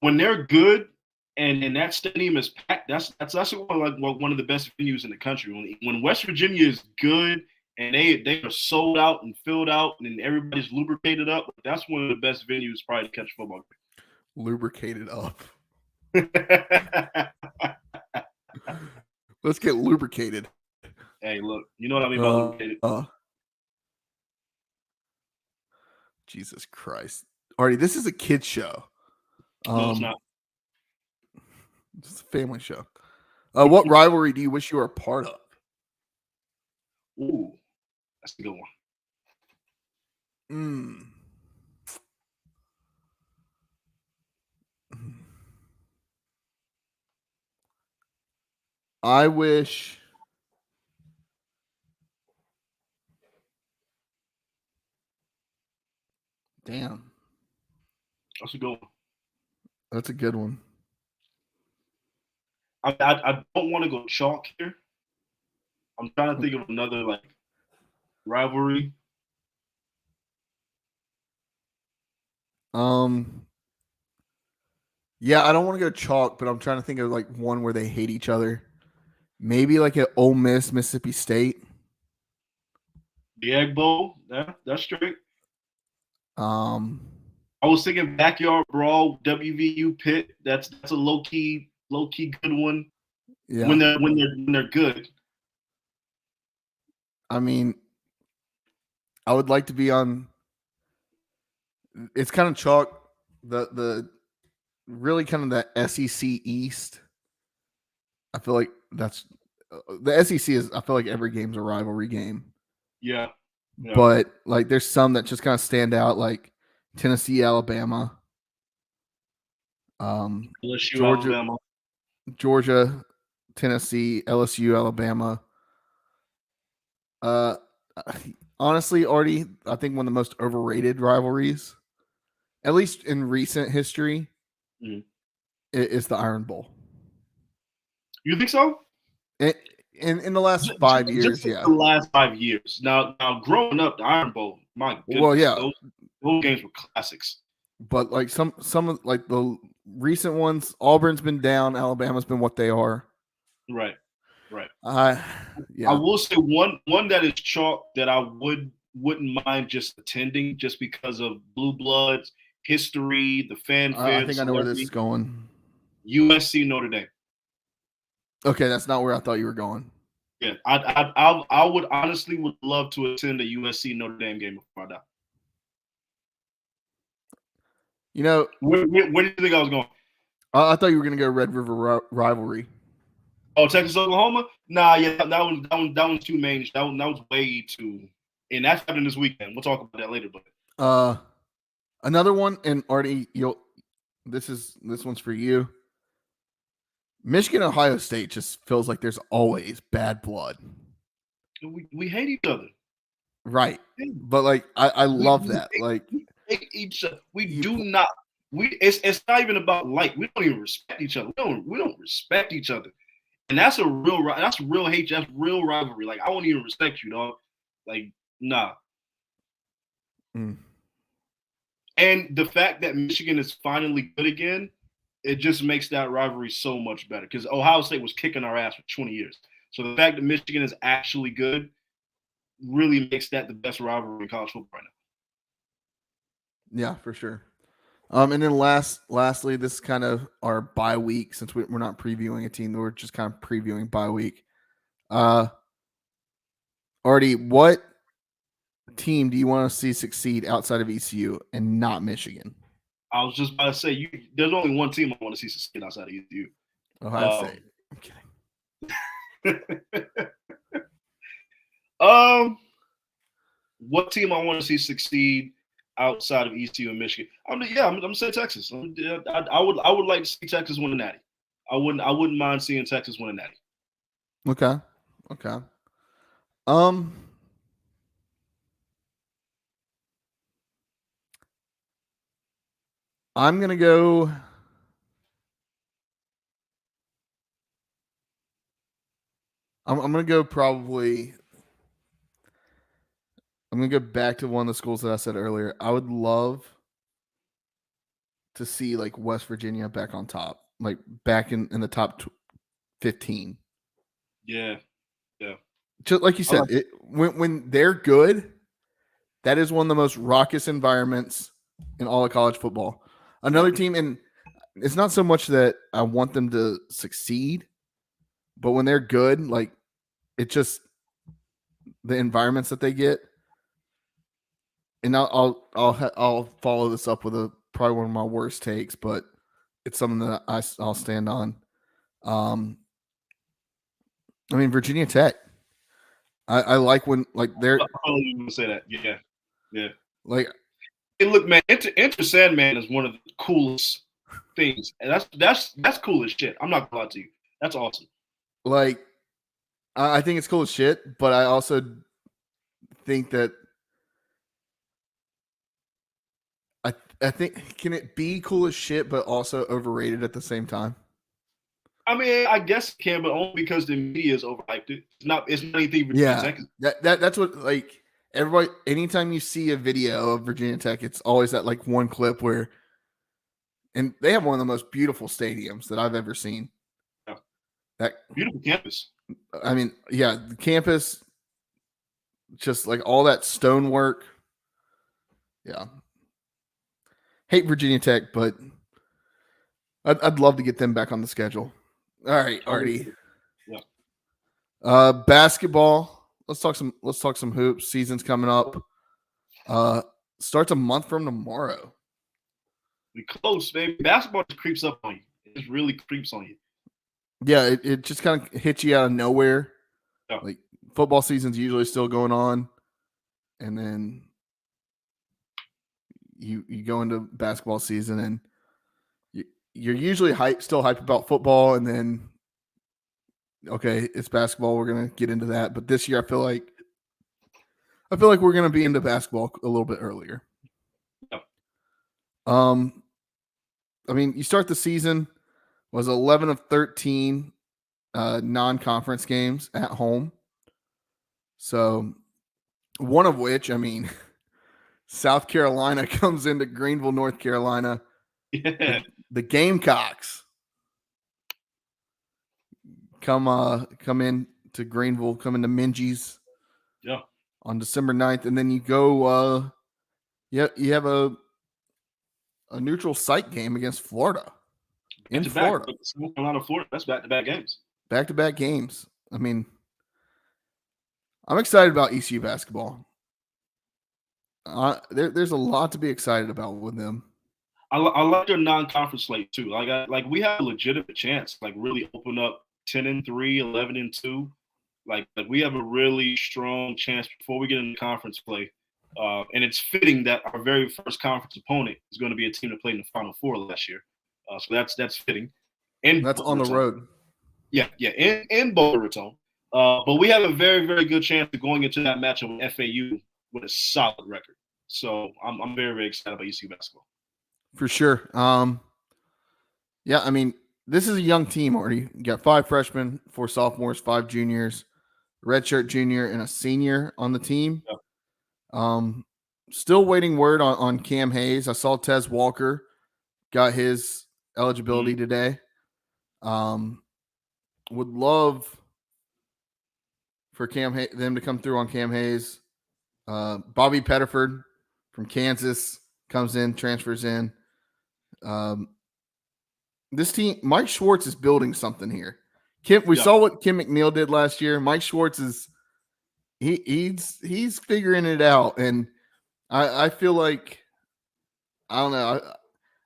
When they're good, and that stadium is packed, that's one of the best venues in the country. When West Virginia is good and they are sold out and filled out and everybody's lubricated up, that's one of the best venues probably to catch a football game. Lubricated up. Let's get lubricated. Hey, look, you know what I mean by lubricated. Jesus Christ. Artie, this is a kid's show. No, it's not. It's a family show. What rivalry do you wish you were a part of? Ooh, that's a good one. I wish. Damn. That's a good one. That's a good one. I don't want to go chalk here. I'm trying to think of another like rivalry. Yeah, I don't want to go chalk, but I'm trying to think of like one where they hate each other. Maybe like an Ole Miss, Mississippi State. The Egg Bowl, that's straight. I was thinking backyard brawl, WVU Pitt. That's a low key good one. Yeah. When they're good. I mean, I would like to be on. It's kind of chalk. The really kind of the SEC East. I feel like that's the SEC is. I feel like every game's a rivalry game. Yeah. But like, there's some that just kind of stand out, like Tennessee, Alabama, LSU, Alabama. Georgia, Tennessee, LSU, Alabama. Honestly, Artie, I think one of the most overrated rivalries, at least in recent history, is the Iron Bowl. You think so? In the last 5 years, yeah. The last 5 years. Now, growing up, the Iron Bowl, my goodness, well, yeah, those games were classics. But like some of like the recent ones, Auburn's been down, Alabama's been what they are. Right. Yeah. I will say one that is chalk that I wouldn't mind just attending just because of Blue Bloods, history, the fanfare. I think I know where this is going. USC Notre Dame. Okay, that's not where I thought you were going. Yeah, I would honestly love to attend a USC Notre Dame game before I die. You know, where do you think I was going? I thought you were going to go Red River Rivalry. Oh, Texas, Oklahoma? Nah, yeah, that one's too main. That was way too. And that's happening this weekend. We'll talk about that later. But another one, and Artie, this one's for you. Michigan, Ohio State just feels like there's always bad blood. We hate each other, right? But like, I love that. Like, we hate each other. It's not even about like. We don't even respect each other. We don't respect each other. And that's real hate. That's real rivalry. Like, I won't even respect you, dog. Like, nah. And the fact that Michigan is finally good again, it just makes that rivalry so much better. Because Ohio State was kicking our ass for 20 years. So the fact that Michigan is actually good really makes that the best rivalry in college football right now. Yeah, for sure. And then lastly, this is kind of our bye week since we're not previewing a team. We're just kind of previewing bye week. Artie, what team do you want to see succeed outside of ECU and not Michigan? I was just about to say, there's only one team I want to see succeed outside of ECU. Ohio State. I'm kidding. What team I want to see succeed outside of ECU and Michigan? I'm gonna say Texas. I would like to see Texas win a natty. I wouldn't mind seeing Texas win a natty. Okay. I'm gonna go. I'm gonna go probably. I'm gonna go back to one of the schools that I said earlier. I would love to see like West Virginia back on top, like back in the top 15. Yeah. Just like you said, when they're good, that is one of the most raucous environments in all of college football. Another team, and it's not so much that I want them to succeed, but when they're good, like it just the environments that they get. And I'll follow this up with probably one of my worst takes, but it's something that I'll stand on. I mean, Virginia Tech. I like when like they're. I don't even say that. Yeah. Like, hey, look, man, Enter Sandman is one of the coolest things, and that's cool as shit. I'm not gonna lie to you. That's awesome. Like, I think it's cool as shit, but I also think that I think can it be cool as shit, but also overrated at the same time? I mean, I guess it can, but only because the media is overhyped. It's not anything Virginia Tech. That's what, like, everybody, anytime you see a video of Virginia Tech, it's always that like one clip where, and they have one of the most beautiful stadiums that I've ever seen. Yeah. That beautiful campus. I mean, yeah, the campus, just like all that stonework. Yeah. Hate Virginia Tech, but I'd love to get them back on the schedule. All right, Artie. Yeah. Basketball. Let's talk some hoops. Season's coming up. Starts a month from tomorrow. We close, baby. Basketball just creeps up on you. It just really creeps on you. Yeah, it just kind of hits you out of nowhere. Yeah. Like football season's usually still going on, and then you go into basketball season and you're usually still hyped about football, and then okay, it's basketball. We're gonna get into that, but this year I feel like we're gonna be into basketball a little bit earlier. Yeah. I mean, you start the season was 11 of 13 non-conference games at home. So one of which, I mean, South Carolina comes into Greenville, North Carolina. Yeah. The Gamecocks come in to Greenville, come into Minges. Yeah. On December 9th, and then you go you have a neutral site game against Florida. In Florida. Florida. That's back-to-back games. Back-to-back games. I mean, I'm excited about ECU basketball. There's a lot to be excited about with them. I like their non-conference slate too. Like we have a legitimate chance, like really open up 10-3, 11-2. Like we have a really strong chance before we get into conference play. And it's fitting that our very first conference opponent is going to be a team that played in the Final Four last year. So that's fitting. And that's on the road. Yeah, in Boca Raton. But we have a very, very good chance of going into that matchup with FAU with a solid record. So I'm very, very excited about ECU basketball. For sure. Yeah, I mean, this is a young team already. You got 5 freshmen, 4 sophomores, 5 juniors, redshirt junior, and a senior on the team. Yeah. Still waiting word on Cam Hayes. I saw Tez Walker got his eligibility today. Would love for them to come through on Cam Hayes. Bobby Pettiford from Kansas comes in, transfers in. This team, Mike Schwartz is building something here. We saw what Kim McNeil did last year. Mike Schwartz is he's figuring it out, and I feel like I don't know.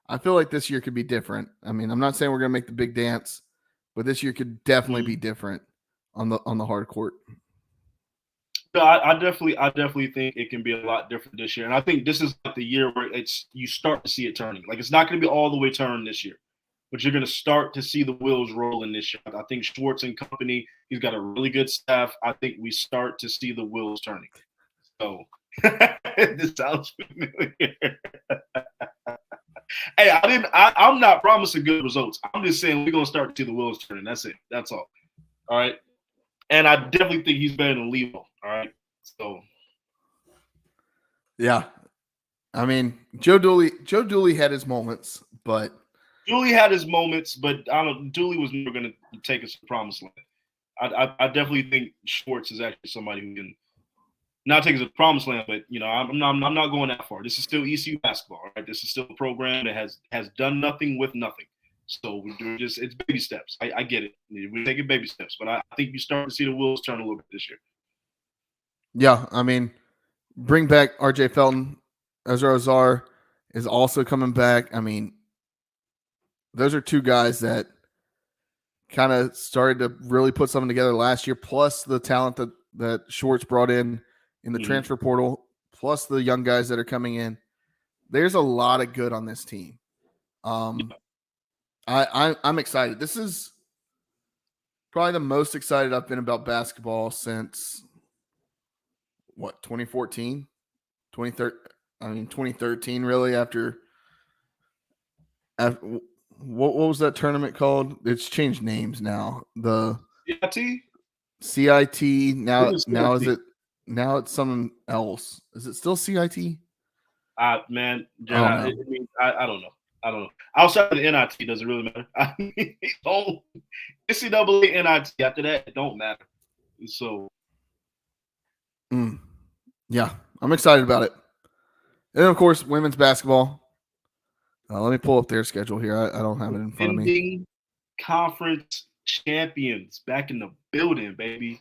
I feel like this year could be different. I mean, I'm not saying we're going to make the big dance, but this year could definitely be different on the hard court. No, I definitely think it can be a lot different this year, and I think this is like the year where you start to see it turning. Like it's not going to be all the way turned this year, but you're going to start to see the wheels rolling this year. I think Schwartz and company, he's got a really good staff. I think we start to see the wheels turning. So this sounds familiar. Hey, I'm not promising good results. I'm just saying we're gonna start to see the wheels turning. That's it. That's all. All right. And I definitely think he's better than Leo. All right. So yeah. I mean, Joe Dooley had his moments, but Dooley had his moments, but I don't. Dooley was never gonna take us to the promised land. I definitely think Schwartz is actually somebody who can not take us to the promised land, but I'm not going that far. This is still ECU basketball, right? This is still a program that has done nothing with nothing. So it's baby steps. I get it. We're taking baby steps, but I think you start to see the wheels turn a little bit this year. Yeah, I mean, bring back RJ Felton. Ezra Azar is also coming back. I mean, those are two guys that kind of started to really put something together last year, plus the talent that Schwartz brought in the transfer portal, plus the young guys that are coming in. There's a lot of good on this team. I'm excited. This is probably the most excited I've been about basketball since 2014, 2013, really, after what was that tournament called? It's changed names now. The CIT now is it now it's something else. Is it still CIT? Man, Jen, I don't know. I don't know. Outside of the NIT, does it really matter? I mean, NCAA NIT. After that, it don't matter. So, yeah, I'm excited about it. And of course, women's basketball. Let me pull up their schedule here. I don't have it in front of me. Conference champions back in the building, baby.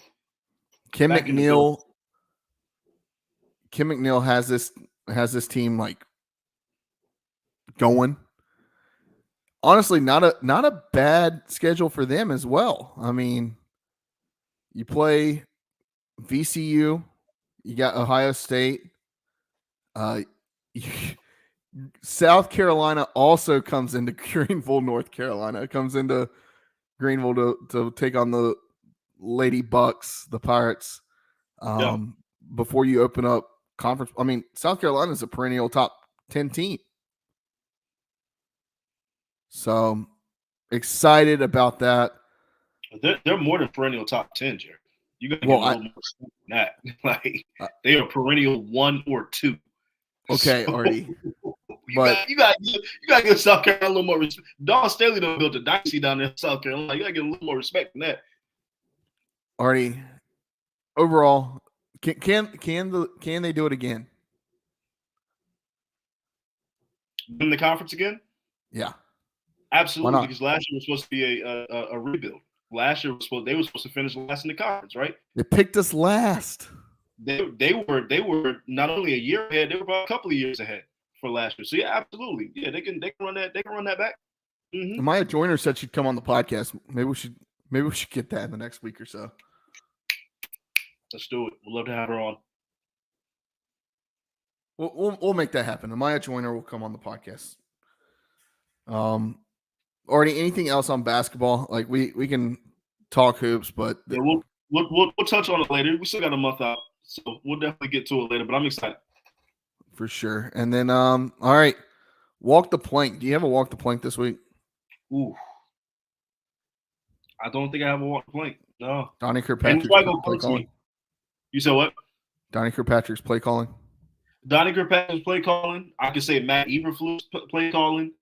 Kim McNeil has this team like going. Honestly, not a bad schedule for them as well. I mean, you play VCU, you got Ohio State, South Carolina also comes into Greenville, North Carolina. It comes into Greenville to take on the Lady Bucks, the Pirates, before you open up conference. I mean, South Carolina is a perennial top 10 team. So excited about that. They're more than perennial top 10, Jared. You got to get a little more than that. Like they are perennial 1 or 2. Okay, Artie. You got to give South Carolina a little more respect. Dawn Staley done built a dynasty down there in South Carolina. You got to get a little more respect than that. Artie, overall, can they do it again? Win the conference again? Yeah, absolutely. Because last year was supposed to be a rebuild. Last year they were supposed to finish last in the conference, right? They picked us last. They were not only a year ahead, they were about a couple of years ahead for last year. So yeah, absolutely. Yeah, they can run that. They can run that back. Mm-hmm. Maya Joyner said she'd come on the podcast. Maybe we should get that in the next week or so. Let's do it. We'd love to have her on. We'll make that happen. Maya Joyner will come on the podcast. Artie, anything else on basketball? Like we can talk hoops, but yeah, we'll touch on it later. We still got a month out, so we'll definitely get to it later. But I'm excited for sure. And then all right, walk the plank. Do you have a walk the plank this week? Ooh, I don't think I have a walk the plank. No. Donnie Kirkpatrick's play calling. You said what? Donnie Kirkpatrick's play calling. Donnie Kirkpatrick's play calling. I can say Matt Eberflus play calling.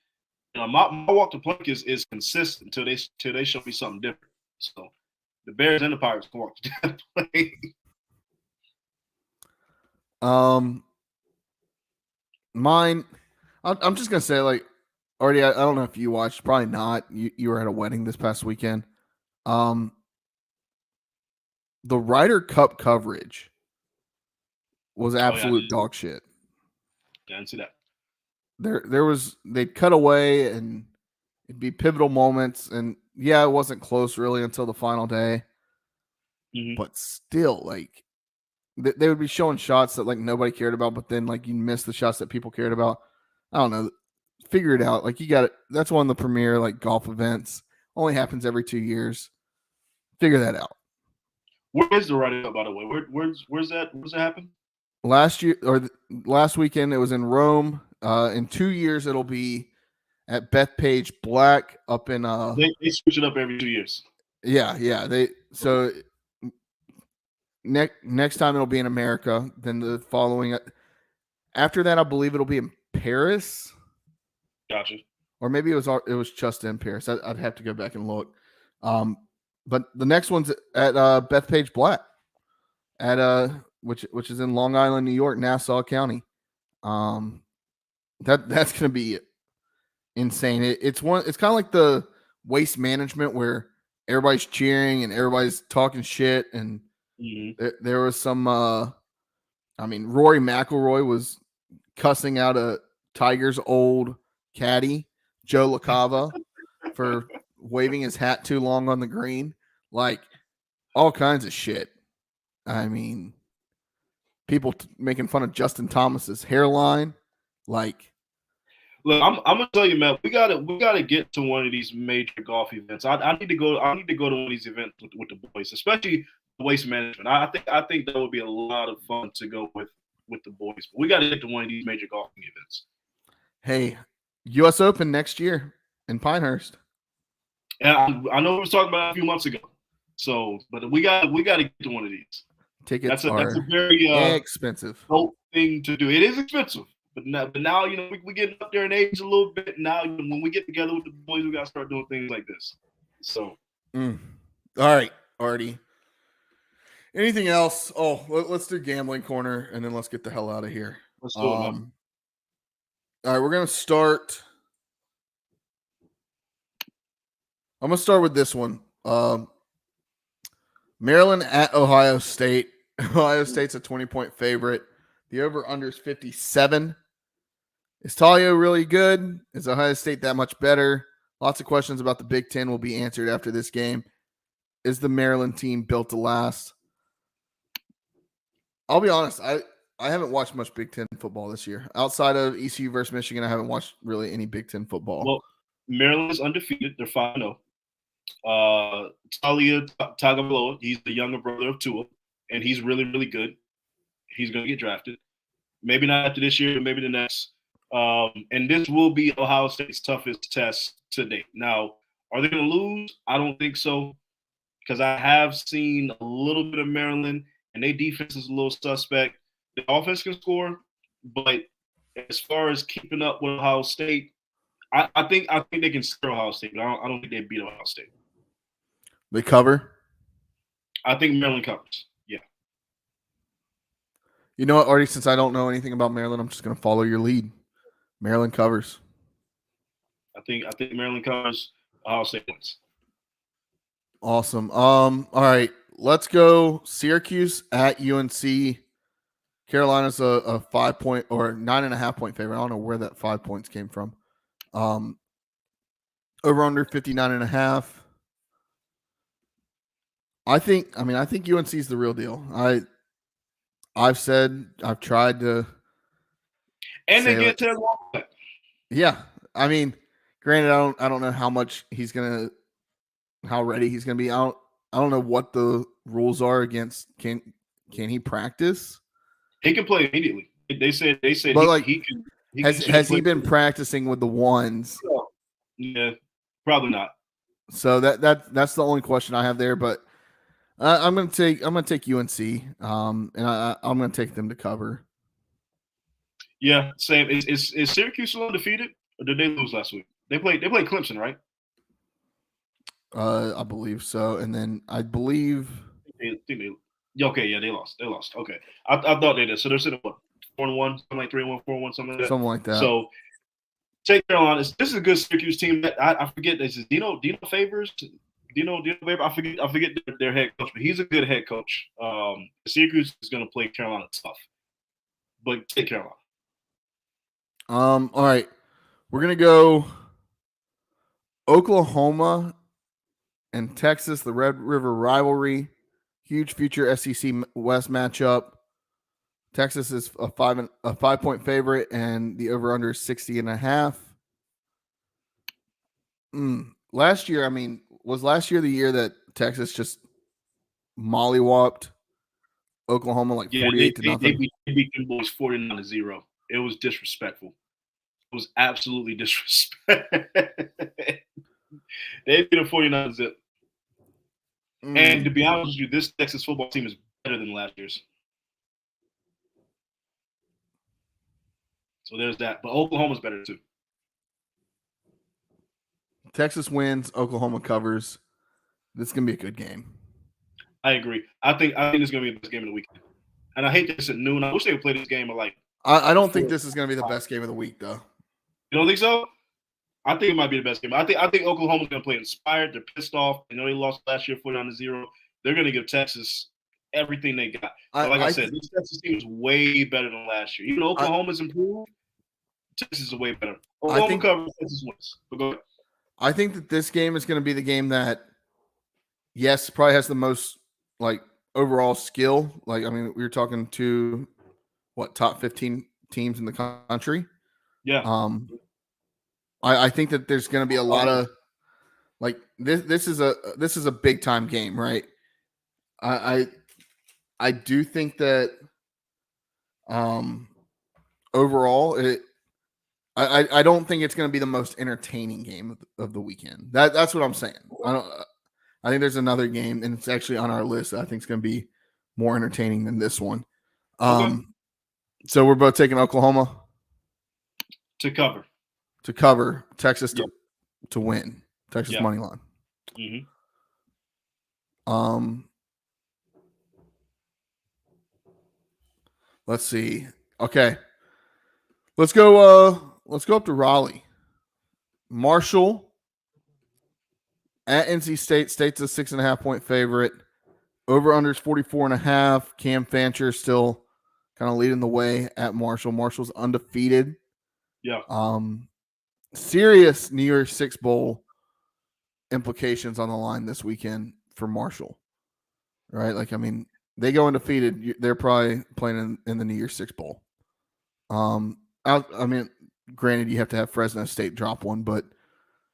My walk to plank is consistent until they show me something different. So the Bears and the Pirates can walk to that plank. Mine. I'm just gonna say, like, Artie, I don't know if you watched. Probably not. You were at a wedding this past weekend. The Ryder Cup coverage was absolute dog shit. Yeah, I didn't see that. they'd cut away and it'd be pivotal moments, and yeah, it wasn't close really until the final day. Mm-hmm. But still, like they would be showing shots that like nobody cared about, but then like you miss the shots that people cared about. I don't know. Figure it out. Like you got it. That's one of the premier like golf events. Only happens every 2 years. Figure that out. Where is the Ryder Cup, by the way? Where's that? Where's that happen? Last year or last weekend, it was in Rome. In 2 years, it'll be at Bethpage Black up in. They switch it up every 2 years. Yeah. Next time it'll be in America. Then the following after that, I believe it'll be in Paris. Gotcha. Or maybe it was just in Paris. I'd have to go back and look. But the next one's at Bethpage Black, at which is in Long Island, New York, Nassau County. That's gonna be insane. It's kind of like the Waste Management where everybody's cheering and everybody's talking shit, and there was some. Rory McIlroy was cussing out a Tiger's old caddy, Joe LaCava, for waving his hat too long on the green. Like all kinds of shit. I mean, people making fun of Justin Thomas's hairline. Like, look, I'm gonna tell you, man, we gotta get to one of these major golf events. I need to go to one of these events with the boys, especially Waste Management. I think that would be a lot of fun to go with the boys. But we got to get to one of these major golfing events. Hey, U.S. Open next year in Pinehurst. And I know we were talking about it a few months ago. So, but we got to get to one of these. Tickets that's are a very expensive thing to do. It is expensive, but now we getting up there in age a little bit. Now when we get together with the boys, we got to start doing things like this. So, all right, Artie. Anything else? Oh, let's do gambling corner and then let's get the hell out of here. Let's do it. All right, we're gonna start. I'm gonna start with this one. Maryland at Ohio State. Ohio State's a 20-point favorite. The over/under is 57. Is Talia really good? Is Ohio State that much better? Lots of questions about the Big Ten will be answered after this game. Is the Maryland team built to last? I'll be honest. I haven't watched much Big Ten football this year. Outside of ECU versus Michigan, I haven't watched really any Big Ten football. Well, Maryland is undefeated. They're 5-0. Talia Tagovailoa, he's the younger brother of Tua, and he's really, really good. He's going to get drafted. Maybe not after this year, but maybe the next. And this will be Ohio State's toughest test to date. Now, are they going to lose? I don't think so, because I have seen a little bit of Maryland, and their defense is a little suspect. The offense can score, but as far as keeping up with Ohio State, I think they can scare Ohio State, but I don't think they beat Ohio State. They cover? I think Maryland covers. Yeah. You know what, Artie? Since I don't know anything about Maryland, I'm just going to follow your lead. Maryland covers. I think Maryland covers. Ohio State wins. Awesome. All right, let's go. Syracuse at UNC. Carolina's a 5-point or 9.5-point favorite. I don't know where that 5 points came from. Over under 59.5. I think UNC is the real deal. I've tried to. And they get to the Yeah. I mean, granted, I don't know how ready he's gonna be. I don't know what the rules are against can he practice? He can play immediately. They said but he can. Has he been practicing with the ones? Yeah, probably not. So that's the only question I have there. But I'm gonna take UNC, and I'm gonna take them to cover. Yeah, same. Is Syracuse still undefeated, or did they lose last week? They played Clemson, right? I believe so, and then I believe. Okay, yeah, they lost. Okay, I thought they did. So they're sitting what 4-1, something like 3-1, 4-1, something like that. Something like that. So take Carolina. This is a good Syracuse team. That I forget. This is Dino Favors. Dino Favors. I forget their head coach, but he's a good head coach. Syracuse is going to play Carolina tough, but take Carolina. All right. We're gonna go Oklahoma and Texas, the Red River rivalry. Huge future SEC West matchup. Texas is a 5-point favorite, and the over/under is 60.5. Last year, was last year the year that Texas just mollywopped Oklahoma like 48 to nothing? They beat them boys 49-0. It was disrespectful. It was absolutely disrespectful. They beat them 49-0. And to be honest with you, this Texas football team is better than last year's. So there's that. But Oklahoma's better too. Texas wins, Oklahoma covers. This is gonna be a good game. I agree. I think it's gonna be the best game of the weekend. And I hate this at noon. I wish they would play this game at like. I don't think this is gonna be the best game of the week, though. You don't think so? I think it might be the best game. I think Oklahoma's gonna play inspired. They're pissed off. They know they lost last year 49-0. They're gonna give Texas everything they got. But like I said, this Texas team is way better than last year. Even though Oklahoma's improved, Texas is way better. Oklahoma covers, Texas wins. But go ahead. I think that this game is going to be the game that, yes, probably has the most like overall skill. Like, we were talking to top 15 teams in the country. Yeah. I think that there's going to be a lot of like this is a big time game, right? I do think that overall I don't think it's going to be the most entertaining game of the weekend. That's what I'm saying. I think there's another game, and it's actually on our list that I think is going to be more entertaining than this one. Okay. So we're both taking Oklahoma to cover Texas to win. Texas money line. Mm-hmm. Let's see. Okay. Let's go up to Raleigh. Marshall at NC State. State's a 6.5-point favorite. Over/under is 44.5. Cam Fancher still kind of leading the way at Marshall. Marshall's undefeated. Yeah. Serious New Year's Six Bowl implications on the line this weekend for Marshall. Right? They go undefeated. They're probably playing in the New Year's Six Bowl. Granted, you have to have Fresno State drop one, but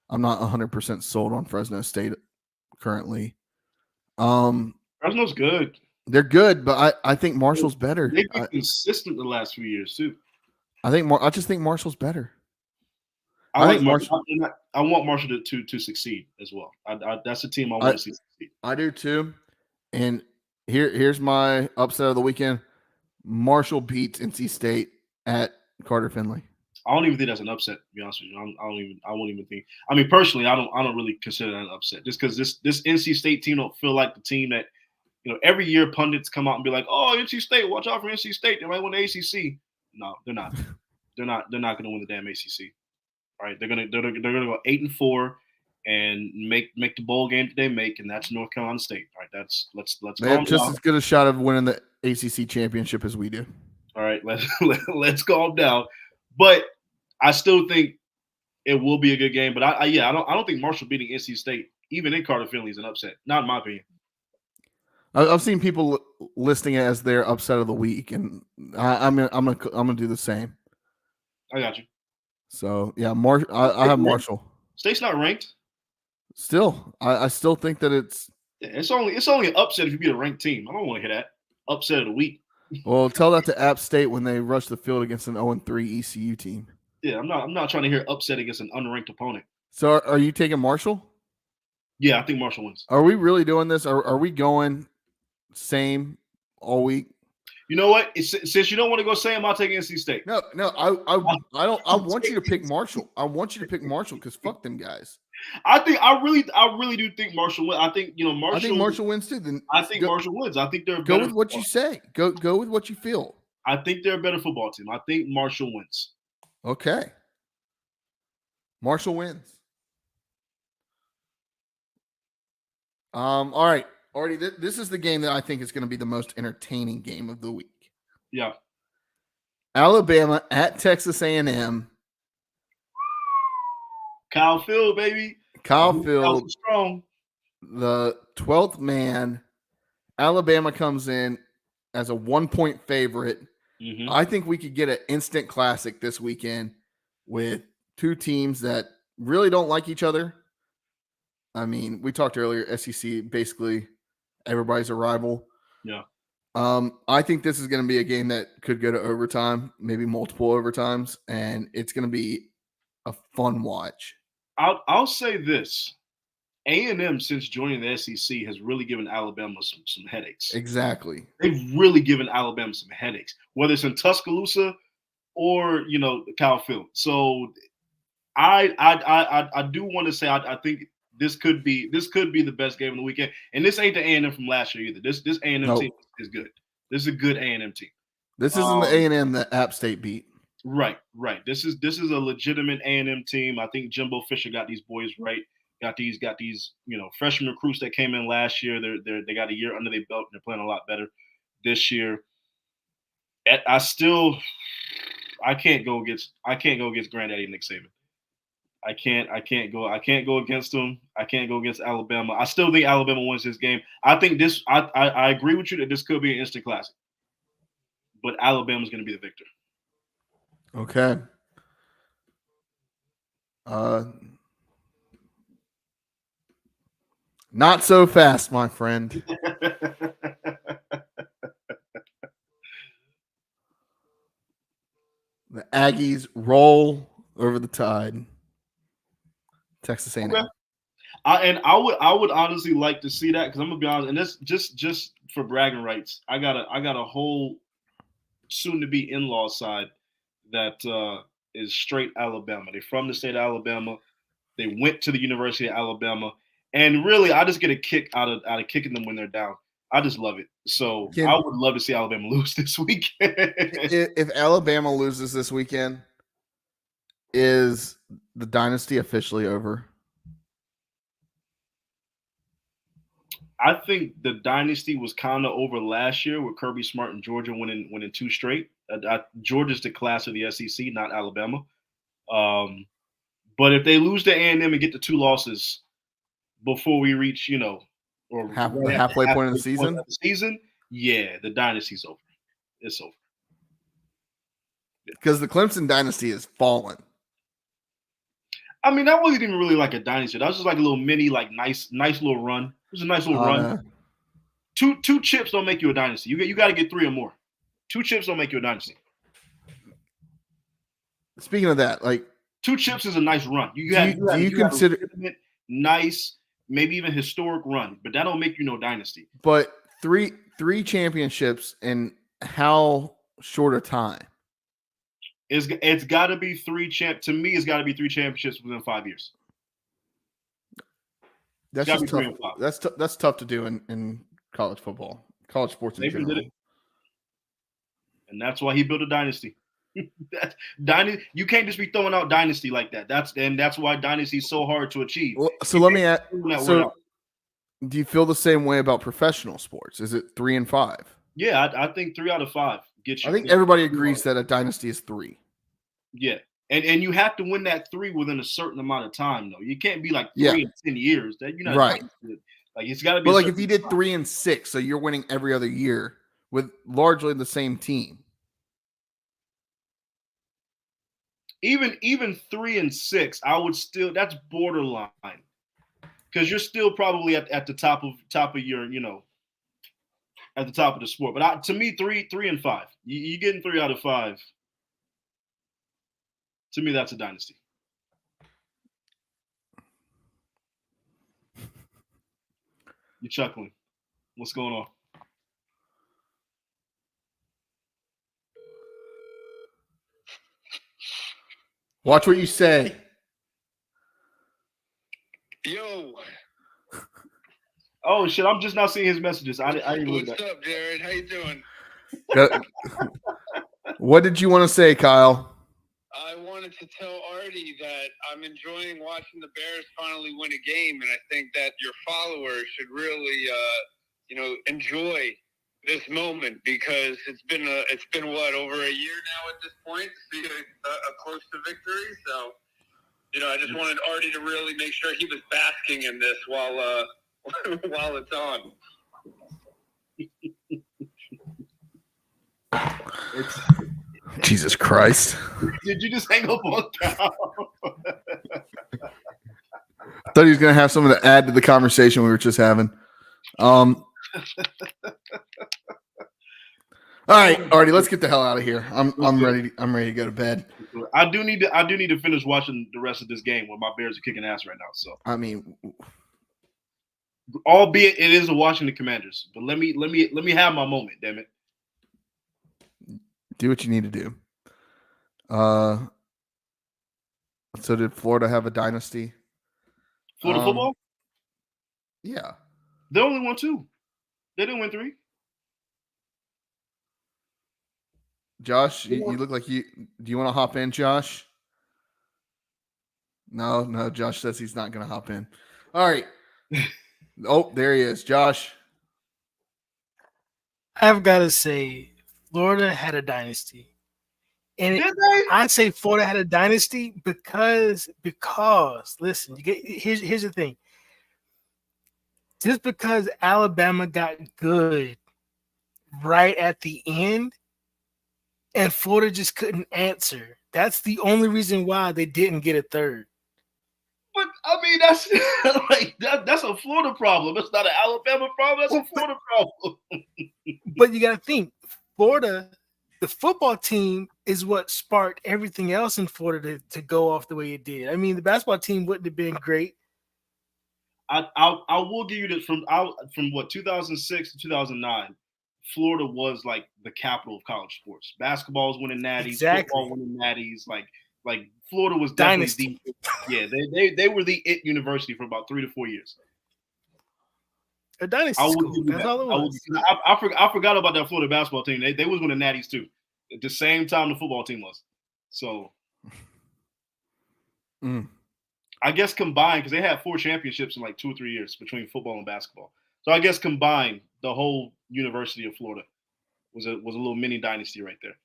I'm not 100% sold on Fresno State currently. Fresno's good. They're good, but I think Marshall's better. They've been consistent the last few years too. I just think Marshall's better. I like Marshall. I want Marshall to succeed as well. That's a team I want to see succeed. I do too. And here's my upset of the weekend. Marshall beats NC State at Carter Finley. I don't even think that's an upset, to be honest with you. I won't even think. Personally, I don't really consider that an upset. Just because this NC State team don't feel like the team that, every year pundits come out and be like, "Oh, NC State, watch out for NC State. They might win the ACC." No, they're not. They're not going to win the damn ACC. All right, they're gonna go 8-4 and make the bowl game that they make, and that's North Carolina State. All right, let's. They have just as good a shot of winning the ACC championship as we do. All right, let's calm down. But I still think it will be a good game. But I don't think Marshall beating NC State, even in Carter Finley, is an upset. Not in my opinion. I've seen people listing it as their upset of the week, and I'm gonna do the same. I got you. So yeah, I have Marshall. State's not ranked. Still, I still think that it's only an upset if you beat a ranked team. I don't want to hear that upset of the week. Well, tell that to App State when they rush the field against an 0-3 ECU team. Yeah, I'm not trying to hear upset against an unranked opponent. So are you taking Marshall? Yeah, I think Marshall wins. Are we really doing this? Are we going same all week? You know what? Since you don't want to go same, I'll take NC State. No, I don't. I want you to pick Marshall. I want you to pick Marshall because fuck them guys. I really do think Marshall wins. I think Marshall. I think Marshall wins too. Then I think Marshall wins. I think they're go with what you say. Go with what you feel. I think they're a better football team. I think Marshall wins. Okay. Marshall wins. All right. Artie, this is the game that I think is going to be the most entertaining game of the week. Yeah. Alabama at Texas A&M. Kyle Field, baby. Kyle Field, strong. The 12th man. Alabama comes in as a 1-point favorite. Mm-hmm. I think we could get an instant classic this weekend with two teams that really don't like each other. I mean, we talked earlier, SEC, basically everybody's a rival. Yeah. I think this is going to be a game that could go to overtime, maybe multiple overtimes, and it's going to be a fun watch. I'll say this. A&M, since joining the SEC, has really given Alabama some headaches. Exactly. They've really given Alabama some headaches, whether it's in Tuscaloosa or, Kyle Field. So I do want to say I think this could be the best game of the weekend. And this ain't the A&M from last year either. This A&M team is good. This is a good A&M team. This isn't the A&M that App State beat. Right. This is a legitimate A&M team. I think Jimbo Fisher got these boys right. Got these freshman recruits that came in last year. They got a year under their belt and they're playing a lot better this year. I can't go against Granddaddy Nick Saban. I can't go against him. I can't go against Alabama. I still think Alabama wins this game. I think this. I agree with you that this could be an instant classic, but Alabama's going to be the victor. Okay. Not so fast, my friend. The Aggies roll over the Tide. Texas A&M. Okay. I would honestly like to see that because I'm gonna be honest, and this just for bragging rights. I got a whole soon-to-be in-law side that is straight Alabama. They're from the state of Alabama. They went to the University of Alabama, and really, I just get a kick out of kicking them when they're down. I just love it. So I would love to see Alabama lose this weekend. If Alabama loses this weekend, is the dynasty officially over? I think the dynasty was kind of over last year with Kirby Smart and Georgia winning 2 straight. Georgia's the class of the SEC, not Alabama. But if they lose to A&M and get the 2 losses before we reach, or the halfway point of the season, yeah, the dynasty's over. It's over. Because the Clemson dynasty has fallen. I mean, that wasn't even really like a dynasty. That was just like a little mini, like nice little run. It was a nice little run. Two chips don't make you a dynasty. You got to get 3 or more. 2 chips don't make you a dynasty. Speaking of that, like 2 chips is a nice run. Do you consider nice, maybe even historic run, but that don't make you no dynasty. But three championships in how short a time? It's got to be 3 To me, it's got to be 3 championships within 5 years. That's just tough. That's tough to do in college football, college sports in general. Did it. And that's why he built a dynasty. You can't just be throwing out dynasty like that. That's why dynasty is so hard to achieve. Well, so let me ask. So, do you feel the same way about professional sports? Is it 3 and 5? Yeah, I think 3 out of 5 gets you. I think everybody agrees that a dynasty is 3. Yeah, and you have to win that 3 within a certain amount of time, though. You can't be like 3 in 10 years. That you're not right. Like it's got to be. But like if you did 3 and 6, so you're winning every other year with largely the same team. Even 3 and 6, I would still. That's borderline because you're still probably at the top of your at the top of the sport. But to me, 3 and 5. You getting 3 out of 5. To me, that's a dynasty. You're chuckling. What's going on? Watch what you say. Yo. Oh shit! I'm just now seeing his messages. I didn't look at that. What's up, Jared? How you doing? What did you want to say, Kyle? I wanted to tell Artie that I'm enjoying watching the Bears finally win a game, and I think that your followers should really, enjoy this moment, because it's been what, over a year now at this point to see a close to victory. So, I just wanted Artie to really make sure he was basking in this while while it's on. Jesus Christ! Did you just hang up on Cal? I thought he was going to have something to add to the conversation we were just having. All right, Artie, let's get the hell out of here. I'm ready. I'm ready to go to bed. I do need to finish watching the rest of this game where my Bears are kicking ass right now. So I mean, albeit it is the Washington Commanders, but let me have my moment. Damn it! Do what you need to do. So did Florida have a dynasty? Florida football? Yeah. They only won 2. They didn't win 3. Josh, you look like you. Do you want to hop in, Josh? No. Josh says he's not going to hop in. All right. Oh, there he is, Josh. I've got to say, Florida had a dynasty. And I say Florida had a dynasty because listen, here's the thing. Just because Alabama got good right at the end and Florida just couldn't answer, that's the only reason why they didn't get a third. But I mean, that's that's a Florida problem. That's not an Alabama problem. That's a Florida problem. But you got to think, Florida, the football team is what sparked everything else in Florida to go off the way it did. I mean, the basketball team wouldn't have been great. I will give you this from what 2006 to 2009. Florida was like the capital of college sports. Basketball was winning natties, football winning natties. Like Florida was definitely they were the it university for about 3 to 4 years. A dynasty school. That's all it was. I forgot about that Florida basketball team. They was winning natties too, at the same time the football team was. So, I guess combined, because they had 4 championships in like 2 or 3 years between football and basketball. So I guess combined, the whole University of Florida was a little mini dynasty right there.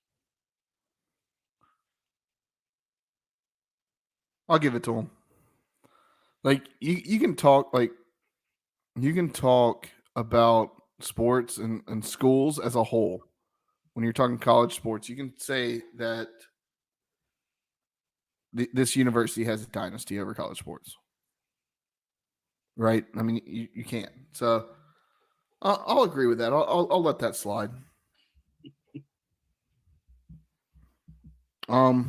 I'll give it to him. Like you can talk about sports and schools as a whole. When you're talking college sports, you can say that this university has a dynasty over college sports, right? I mean, you can't. So I'll agree with that. I'll let that slide. All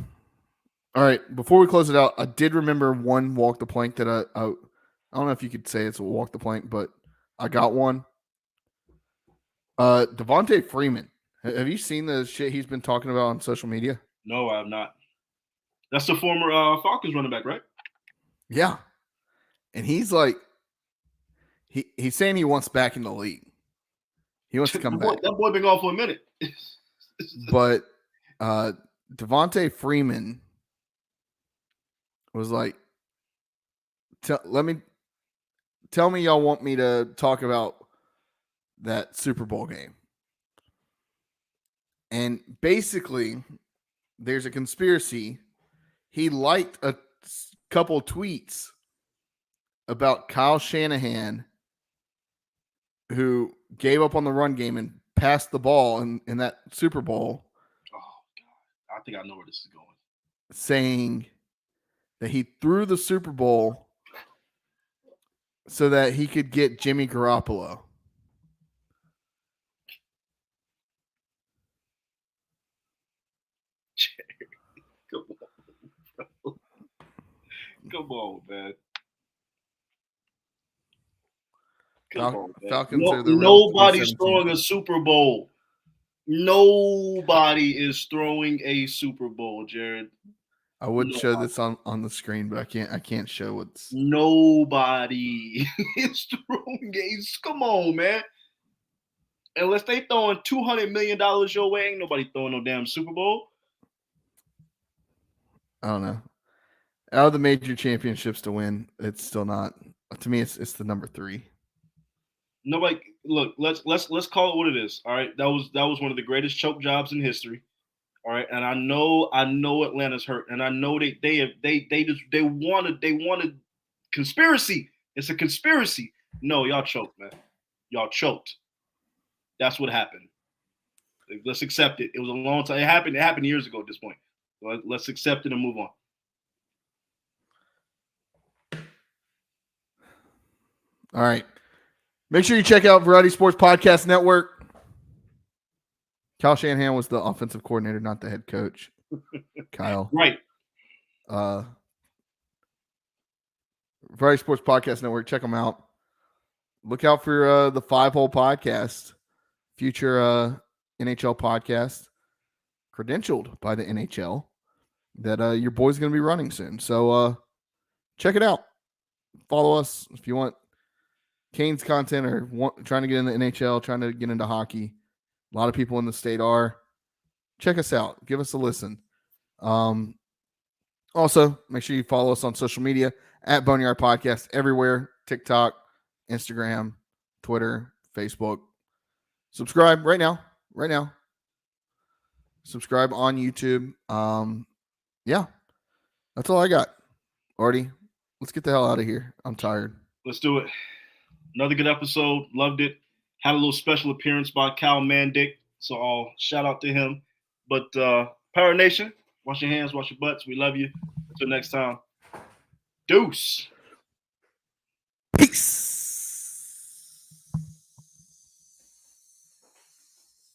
right. Before we close it out, I did remember one walk the plank that I don't know if you could say it's a walk the plank, but I got one. Devontae Freeman. Have you seen the shit he's been talking about on social media? No, I have not. That's the former Falcons running back, right? Yeah. And he's like, he's saying he wants back in the league. He wants to come back. That boy been gone for a minute. But Devontae Freeman was like, tell me y'all want me to talk about that Super Bowl game. And basically, there's a conspiracy. He liked a couple tweets about Kyle Shanahan, who gave up on the run game and passed the ball in that Super Bowl. Oh, God. I think I know where this is going. Saying that he threw the Super Bowl so that he could get Jimmy Garoppolo. Come on, man. Falcons are the nobody's throwing a Super Bowl. Nobody is throwing a Super Bowl, Jared. I would show this on the screen, but I can't show what's. Nobody is throwing a. Come on, man. Unless they throwing $200 million your way, ain't nobody throwing no damn Super Bowl. I don't know. Out of the major championships to win, it's still not. To me, it's the number 3. Nobody look. Let's call it what it is. All right, that was one of the greatest choke jobs in history. All right, and I know Atlanta's hurt, and I know they wanted conspiracy. It's a conspiracy. No, y'all choked, man. Y'all choked. That's what happened. Let's accept it. It was a long time. It happened years ago at this point. Let's accept it and move on. All right. Make sure you check out Variety Sports Podcast Network. Kyle Shanahan was the offensive coordinator, not the head coach. Kyle. Right. Variety Sports Podcast Network. Check them out. Look out for the 5-Hole Podcast, future NHL podcast, credentialed by the NHL, that your boy's going to be running soon. So check it out. Follow us if you want Canes content or trying to get in the NHL, trying to get into hockey. A lot of people in the state are. Check us out. Give us a listen. Also, make sure you follow us on social media at Boneyard Podcast everywhere. TikTok, Instagram, Twitter, Facebook. Subscribe right now. Subscribe on YouTube. Yeah, that's all I got. Artie, let's get the hell out of here. I'm tired. Let's do it. Another good episode. Loved it. Had a little special appearance by Cal Mandick. So I'll shout out to him. But Power Nation, wash your hands, wash your butts. We love you. Until next time. Deuce. Peace.